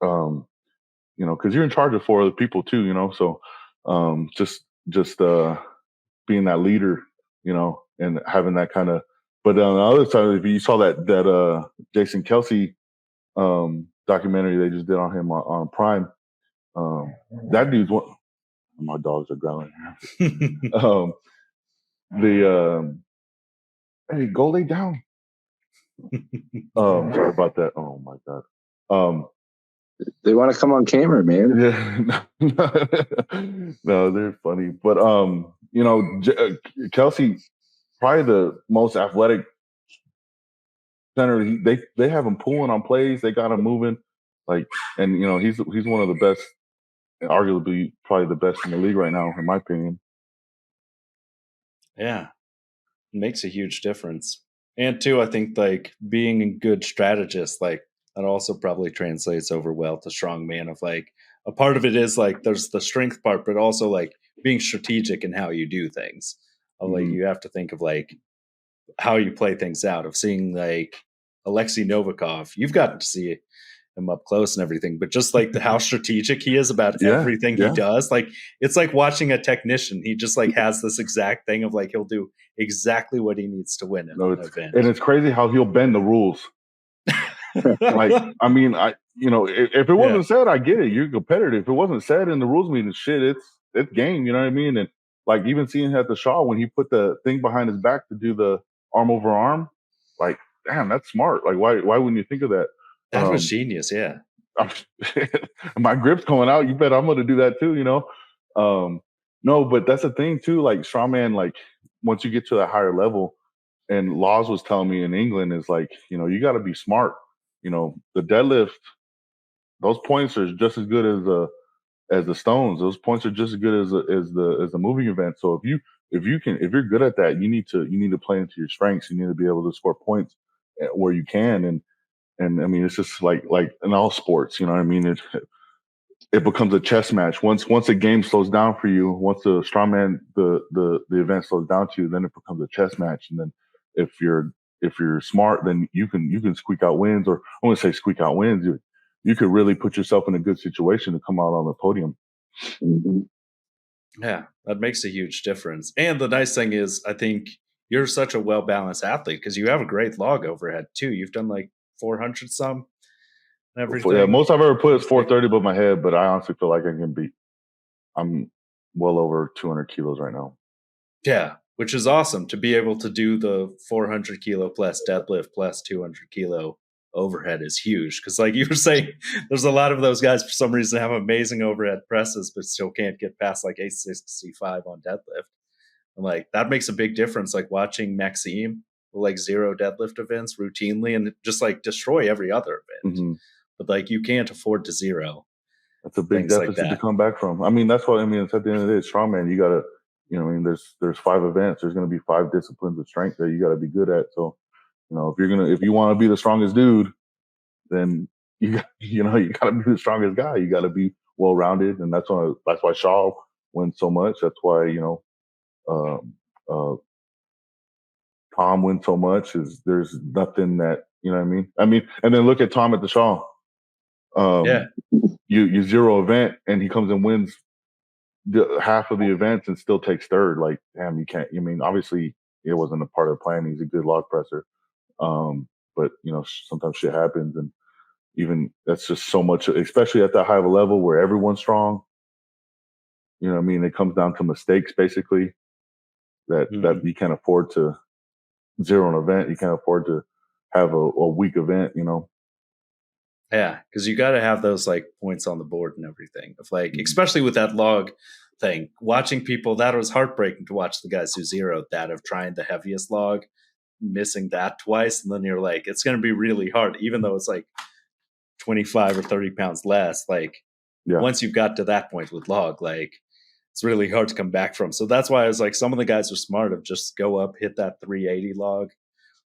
because you're in charge of 4 other people too, so just being that leader, and having that kind of. But on the other side, if you saw that Jason Kelsey documentary they just did on him on Prime, that dude's one. My dogs are growling. Hey, go lay down. Sorry about that. Oh my god. They want to come on camera, man. Yeah, no, they're funny. But Kelsey, probably the most athletic center. They have him pulling on plays. They got him moving, like, and he's one of the best, arguably probably the best in the league right now, in my opinion. Yeah, it makes a huge difference. And too, I think like being a good strategist, like that also probably translates over well to strongman. Of like a part of it is like there's the strength part, but also like being strategic in how you do things. Like you have to think of like how you play things out. Of seeing like Alexei Novikov, you've gotten to see him up close and everything, but just like how strategic he is about everything he does. Like it's like watching a technician. He just like has this exact thing of like he'll do exactly what he needs to win an event. And it's crazy how he'll bend the rules. Like, I mean, if it wasn't said, I get it. You're competitive. If it wasn't said in the rules meeting, shit, it's game. You know what I mean? And like even seeing at the Shaw when he put the thing behind his back to do the arm over arm, like, damn, that's smart. Like, why wouldn't you think of that? That was genius. Yeah. My grip's coming out. You bet I'm going to do that too. No, but that's the thing too. Like strongman, like once you get to that higher level, and Laws was telling me in England is like, you got to be smart. The deadlift, those points are just as good as the stones. Those points are just as good as the moving event. So if you're good at that, you need to play into your strengths. You need to be able to score points where you can. And I mean, it's just like in all sports, you know what I mean? It becomes a chess match. Once the game slows down for you, once the strongman, the event slows down to you, then it becomes a chess match. And then if you're smart, then you can squeak out wins, or I want to say squeak out wins. You could really put yourself in a good situation to come out on the podium. Mm-hmm. Yeah, that makes a huge difference. And the nice thing is, I think you're such a well-balanced athlete because you have a great log overhead too. You've done like 400 some and everything. Yeah, most I've ever put is 430 above my head, but I honestly feel like I can beat. well over 200 kilos right now. Yeah, which is awesome to be able to do the 400 kilo plus deadlift plus 200 kilo overhead is huge. Because like you were saying, there's a lot of those guys for some reason have amazing overhead presses, but still can't get past like 865 on deadlift. And like that makes a big difference. Like watching Maxime like zero deadlift events routinely and just like destroy every other event. Mm-hmm. But like you can't afford to zero. That's a big deficit to come back from. I mean, that's what I mean. It's at the end of the day, strongman. You gotta, I mean, there's 5 events. There's gonna be 5 disciplines of strength that you gotta be good at. So, if you want to be the strongest dude, then you gotta be the strongest guy. You gotta be well rounded, and that's why Shaw wins so much. That's why Tom wins so much. Is there's nothing that you know what I mean. I mean, and then look at Tom at the Shaw. Yeah. You zero event and he comes and wins half of the events and still takes third. Like, damn, you can't. I mean, obviously it wasn't a part of the plan. He's a good log presser, but sometimes shit happens, and even that's just so much, especially at that high of a level where everyone's strong. You know what I mean? It comes down to mistakes basically that you can't afford to zero an event. You can't afford to have a weak event. Yeah, because you got to have those like points on the board and everything. Of like, especially with that log thing, watching people, that was heartbreaking to watch the guys who zeroed that of trying the heaviest log, missing that twice, and then you're like, it's going to be really hard, even though it's like 25 or 30 pounds less. Like once you've got to that point with log, like it's really hard to come back from. So that's why I was like, some of the guys are smart of just go up, hit that 380 log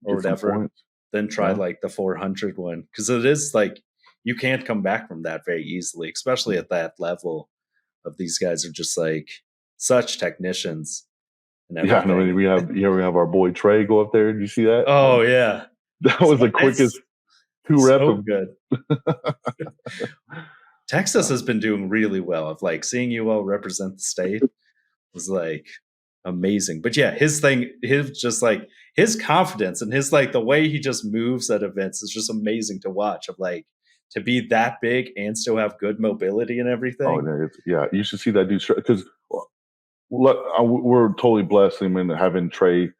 or whatever, then try like the 400 one, because it is like you can't come back from that very easily, especially at that level of these guys are just like such technicians. And everything. Yeah, no, we have our boy Trey go up there. Did you see that? Oh yeah, that was the quickest 2 reps. So good. Texas has been doing really well. Of like seeing you all represent the state was like amazing. But yeah, his just like his confidence and his like the way he just moves at events is just amazing to watch. Of like to be that big and still have good mobility and everything. Oh yeah, you should see that dude because we're totally blessed. I mean, having Trey.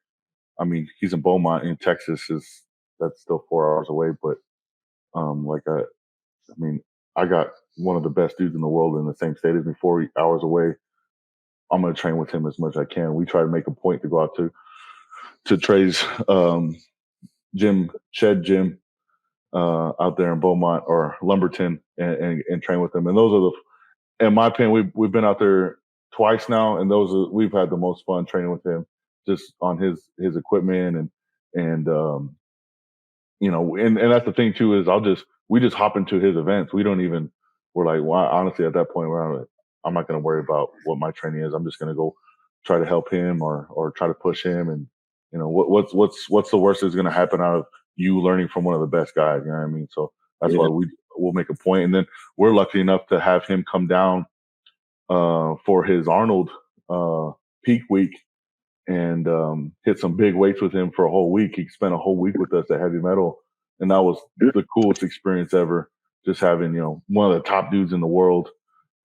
I mean, he's in Beaumont in Texas. That's still 4 hours away, but I got one of the best dudes in the world in the same state as me, 4 hours away. I'm going to train with him as much as I can. We try to make a point to go out to Trey's shed gym out there in Beaumont or Lumberton and train with him. And those are in my opinion, we've been out there twice now, and we've had the most fun training with him just on his equipment and that's the thing too is we just hop into his events. We're like, well, honestly, at that point, I'm not going to worry about what my training is. I'm just going to go try to help him or try to push him. And, what's the worst that's going to happen out of you learning from one of the best guys? You know what I mean? So that's why we'll make a point. And then we're lucky enough to have him come down for his Arnold peak week and hit some big weights with him for a whole week. He spent a whole week with us at Heavy Metal. And that was the coolest experience ever. Just having, one of the top dudes in the world.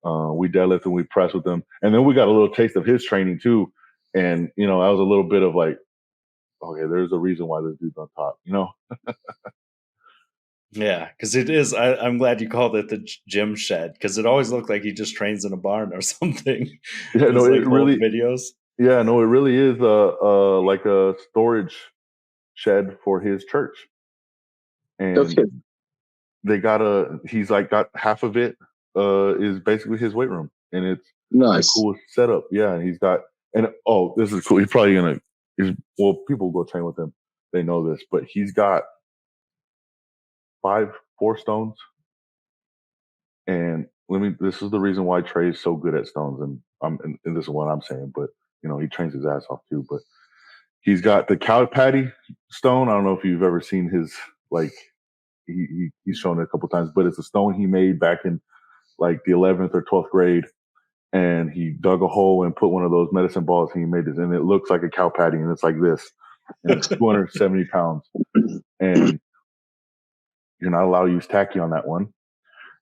We deadlift and we press with him. And then we got a little taste of his training too. And, that was a little bit of like, okay, there's a reason why this dude's on top, Yeah, because it is. I'm glad you called it the gym shed, because it always looked like he just trains in a barn or something. Yeah, no, like it really videos. Yeah, no, it really is like a storage shed for his church. And they he's like got half of it is basically his weight room, and it's nice, the coolest setup. Yeah, and he's got this is cool. He's probably people go train with him. They know this, but he's got 4 stones, and this is the reason why Trey is so good at stones, and this is what I'm saying, but he trains his ass off too, but he's got the cow patty stone. I don't know if you've ever seen his he's shown it a couple times, but it's a stone he made back in like the 11th or 12th grade. And he dug a hole and put one of those medicine balls, and he made this, and it looks like a cow patty, and it's like this, and it's 270 pounds, and you're not allowed to use tacky on that one.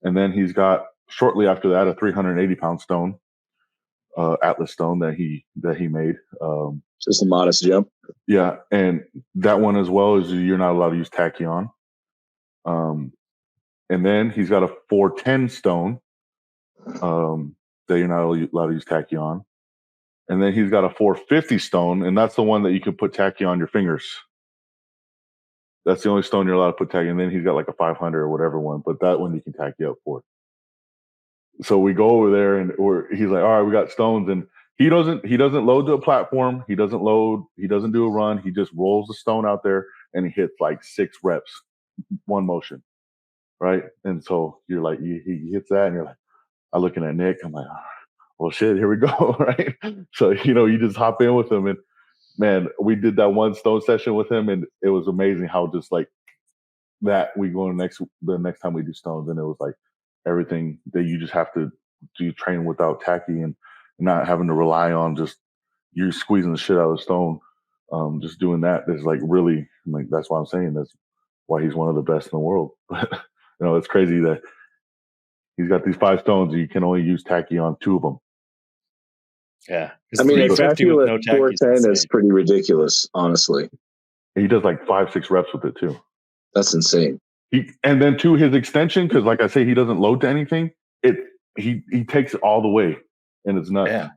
And then he's got shortly after that a 380 pound stone. Atlas stone that he made. Just a modest jump. Yeah, and that one as well is you're not allowed to use tachyon. And then he's got a 410 stone that you're not allowed to use tachyon. And then he's got a 450 stone, and that's the one that you can put tachyon on your fingers. That's the only stone you're allowed to put tachyon. And then he's got like a 500 or whatever one, but that one you can tachyon up for. So we go over there, and he's like, "All right, we got stones," and he doesn't load to a platform. He doesn't do a run. He just rolls the stone out there, and he hits like 6 reps, one motion, right? And so you're like, he hits that, and you're like, I'm looking at Nick. I'm like, oh, well, shit, here we go, right? So you just hop in with him, and man, we did that one stone session with him, and it was amazing how just like that we go the next time we do stones, and it was like everything that you just have to do train without tacky and not having to rely on just you squeezing the shit out of the stone. Just doing that is like really like that's why I'm saying that's why he's one of the best in the world. It's crazy that he's got these 5 stones and you can only use tacky on 2 of them. Yeah. I mean, a tacky with no 410 is pretty ridiculous, honestly. He does like 5-6 reps with it too. That's insane. And then to his extension, because like I say, he doesn't load to anything. He takes it all the way, and it's nuts. Yeah,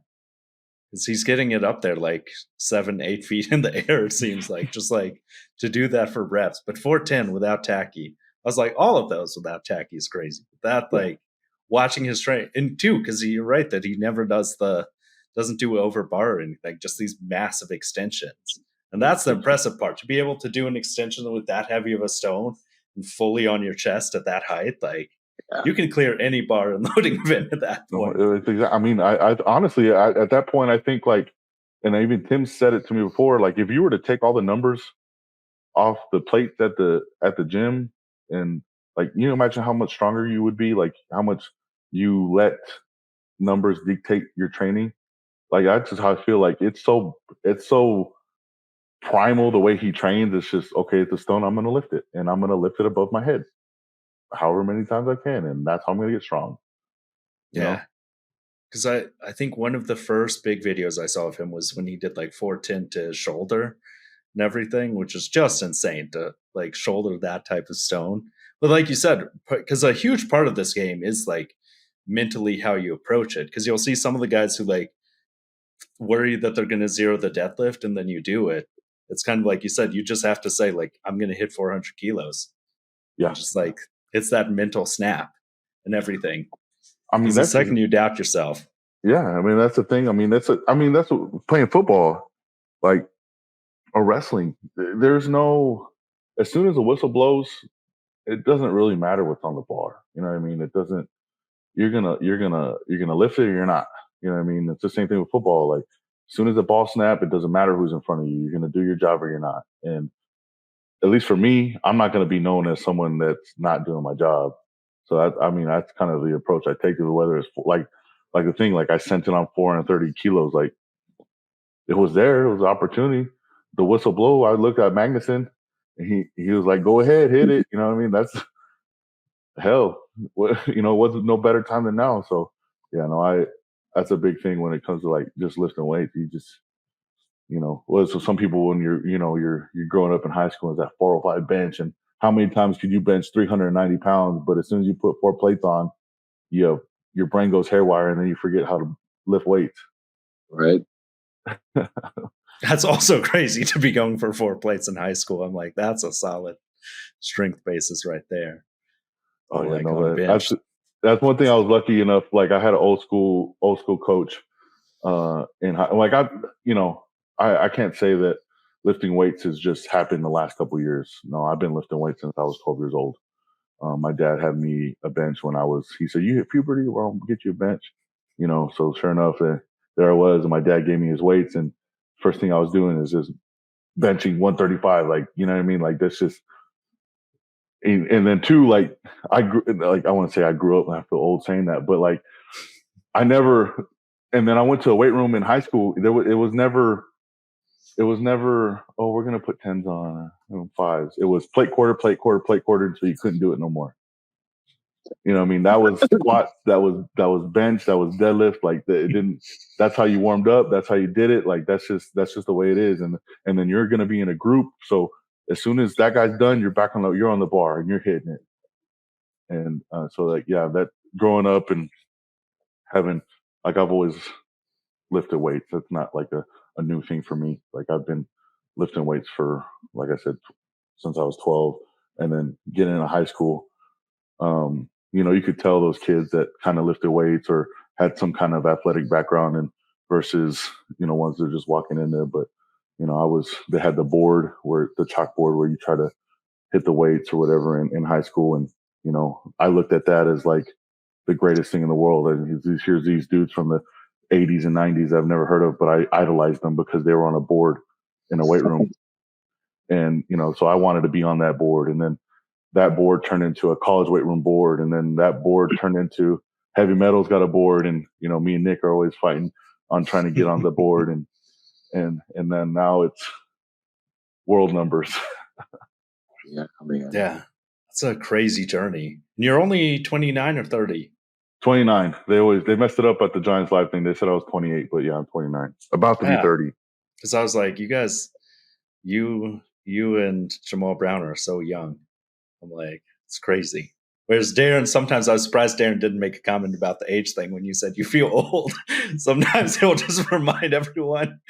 because he's getting it up there like 7-8 feet in the air. It seems like just like to do that for reps, but 410 without tacky. I was like, all of those without tacky is crazy. That like watching his train, and too, because you're right that he never doesn't do over bar or anything, just these massive extensions. And that's the impressive part, to be able to do an extension with that heavy of a stone and fully on your chest at that height. Like you can clear any bar and loading event at that point. I mean, I honestly, at that point, I think like, and even Tim said it to me before, like if you were to take all the numbers off the plates at the gym, and like, imagine how much stronger you would be, like how much you let numbers dictate your training. Like that's just how I feel. Like it's so primal the way he trains. It's just, okay, it's a stone, I'm gonna lift it, and I'm gonna lift it above my head however many times I can, and that's how I'm gonna get strong. Yeah, because I think one of the first big videos I saw of him was when he did like 410 to shoulder and everything, which is just insane to like shoulder that type of stone. But like you said, because a huge part of this game is like mentally how you approach it, because you'll see some of the guys who like worry that they're going to zero the deadlift, and then you do it. It's kind of like you said, you just have to say like, I'm going to hit 400 kilos. Yeah. And just like, it's that mental snap and everything. I mean, that's the second you doubt yourself. Yeah. I mean, that's the thing. I mean, that's what playing football, like, or wrestling. There's no, as soon as the whistle blows, it doesn't really matter what's on the bar. You know what I mean? It doesn't, you're gonna lift it or you're not. You know what I mean? It's the same thing with football. Like, as soon as the ball snap, it doesn't matter who's in front of you. You're going to do your job or you're not. And at least for me, I'm not going to be known as someone that's not doing my job. So that's kind of the approach I take, whether it's like the thing, like I sent it on 430 kilos. Like it was there. It was an opportunity. The whistle blow, I looked at Magnuson and he was like, go ahead, hit it. You know what I mean? That's hell. Wasn't no better time than now. So yeah, no, that's a big thing when it comes to like just lifting weights. You just, so some people when you're growing up in high school, is that 405 bench, and how many times could you bench 390 pounds? But as soon as you put 4 plates on, your brain goes haywire, and then you forget how to lift weights. Right. That's also crazy to be going for 4 plates in high school. I'm like, that's a solid strength basis right there. Oh yeah, no, that's one thing I was lucky enough. Like I had an old school coach, I can't say that lifting weights has just happened the last couple of years. No, I've been lifting weights since I was 12 years old. My dad had me a bench when he said, you hit puberty, well, I'll get you a bench. So sure enough, there I was, and my dad gave me his weights, and first thing I was doing is just benching 135. Like, you know what I mean? Like that's just, and then two, like I want to say I grew up, and I feel old saying that, but like and then I went to a weight room in high school. It was never, oh, we're going to put 10s on 5s. It was plate quarter, until you couldn't do it no more. You know what I mean? That was squats, that was bench, that was deadlift. Like it didn't. That's how you warmed up. That's how you did it. Like that's just the way it is. And then you're gonna be in a group. So as soon as that guy's done, you're on the bar and you're hitting it. And so like that growing up and having like I've always lifted weights. That's not like a new thing for me. Like I've been lifting weights for, like I said, since I was 12, and then getting into high school. You could tell those kids that kind of lifted weights or had some kind of athletic background and versus, ones that are just walking in there. But, they had the board the chalkboard where you try to hit the weights or whatever in high school. And, I looked at that as like the greatest thing in the world. And here's these dudes from the 80s and 90s I've never heard of, but I idolized them because they were on a board in a weight room. And, so I wanted to be on that board. And then that board turned into a college weight room board. And then that board turned into heavy metal's got a board. And, me and Nick are always fighting on trying to get on the board. And then now it's world numbers. Yeah. I mean, yeah. That's a crazy journey. And you're only 29 or 30? 29. They messed it up at the Giants Live thing. They said I was 28, but yeah, I'm 29. About to be 30. Because I was like, you guys, you and Jamal Brown are so young. I'm like, it's crazy. Whereas Darren, sometimes I was surprised Darren didn't make a comment about the age thing when you said you feel old. Sometimes he'll just remind everyone.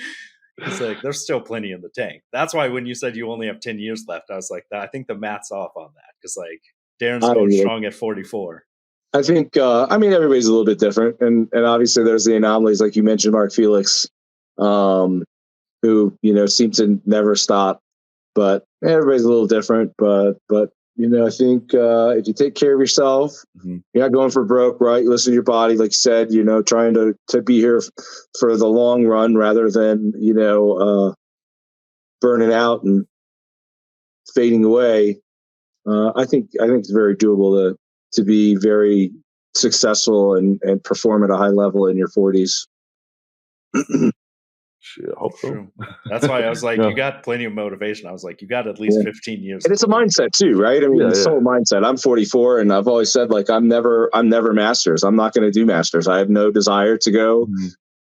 It's like, there's still plenty in the tank. That's why when you said you only have 10 years left, I was like, I think the math's off on that. Because like Darren's going strong at 44. I think, everybody's a little bit different. And obviously there's the anomalies, like you mentioned, Mark Felix, who, seems to never stop. But everybody's a little different. But I think if you take care of yourself, you're not going for broke, right? You listen to your body, like you said, trying to be here for the long run rather than, burning out and fading away. I think it's very doable to be very successful and perform at a high level in your 40s. Shit, I hope so. That's why I was like, you got plenty of motivation. I was like, you got at least 15 years. And it's a mindset too, right? I mean, it's a mindset. I'm 44 and I've always said, like, I'm never masters. I'm not going to do masters. I have no desire to go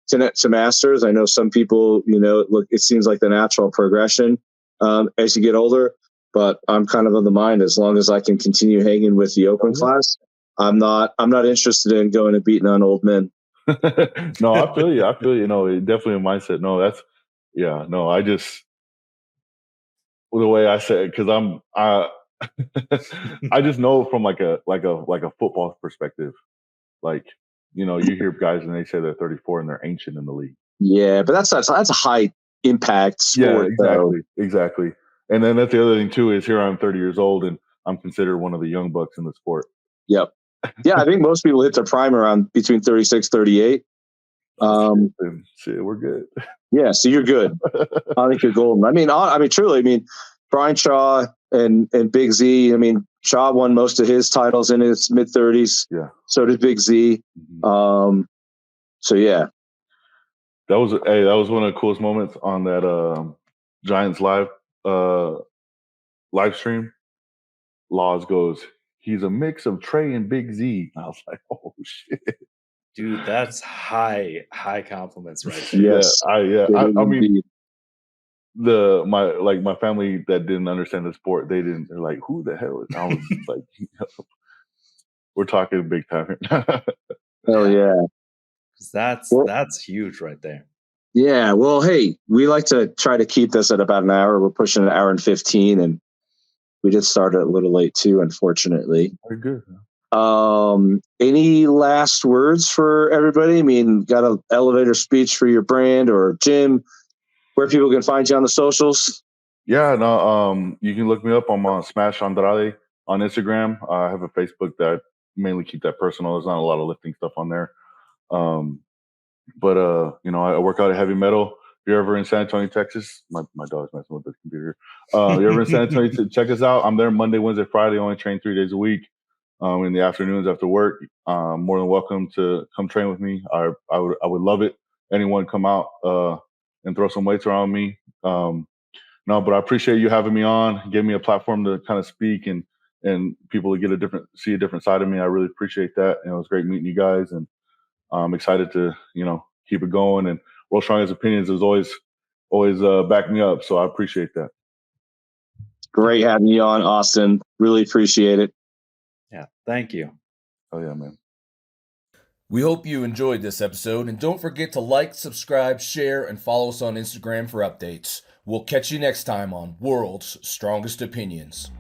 to masters. I know some people, it seems like the natural progression as you get older, but I'm kind of of the mind, as long as I can continue hanging with the open class, I'm not interested in going and beating on old men. No, I feel you. Definitely a mindset. No, I just, the way I say it, because I just know from like a football perspective, like, you hear guys and they say they're 34 and they're ancient in the league. Yeah, but that's a high impact sport. Yeah, exactly. And then that's the other thing too, is here I'm 30 years old and I'm considered one of the young bucks in the sport. Yep. Yeah, I think most people hit their prime around between 36, 38. Shit, we're good. Yeah, so you're good. I think you're golden. I mean, truly, Brian Shaw and Big Z. I mean, Shaw won most of his titles in his mid 30s. Yeah. So did Big Z. So yeah. That was one of the coolest moments on that Giants live stream. Laws goes, he's a mix of Trey and Big Z. I was like, oh shit. Dude, that's high compliments right there. Yes. I mean, my family that didn't understand the sport, they're like, who the hell is? I was like, we're talking big time here. Oh yeah. That's huge right there. Yeah. Well, hey, we like to try to keep this at about an hour. We're pushing an hour and 15, and we did start a little late too, unfortunately. Very good. Any last words for everybody? I mean, got an elevator speech for your brand, or Jim, where people can find you on the socials? Yeah, no, you can look me up. I'm on Smash Andrade on Instagram. I have a Facebook that I mainly keep that personal. There's not a lot of lifting stuff on there. But I work out at Heavy Metal. If you're ever in San Antonio, Texas, my dog's messing with the computer. You're ever in San Antonio, check us out. I'm there Monday, Wednesday, Friday. I only train 3 days a week. In the afternoons after work, more than welcome to come train with me. I would love it. Anyone come out and throw some weights around me. No, but I appreciate you having me on. Give me a platform to kind of speak and and people to see a different side of me. I really appreciate that. And it was great meeting you guys, and I'm excited to, keep it going. And World Strongest Opinions is always back me up. So I appreciate that. Great having you on, Austin. Really appreciate it. Yeah. Thank you. Oh yeah, man. We hope you enjoyed this episode, and don't forget to like, subscribe, share, and follow us on Instagram for updates. We'll catch you next time on World's Strongest Opinions.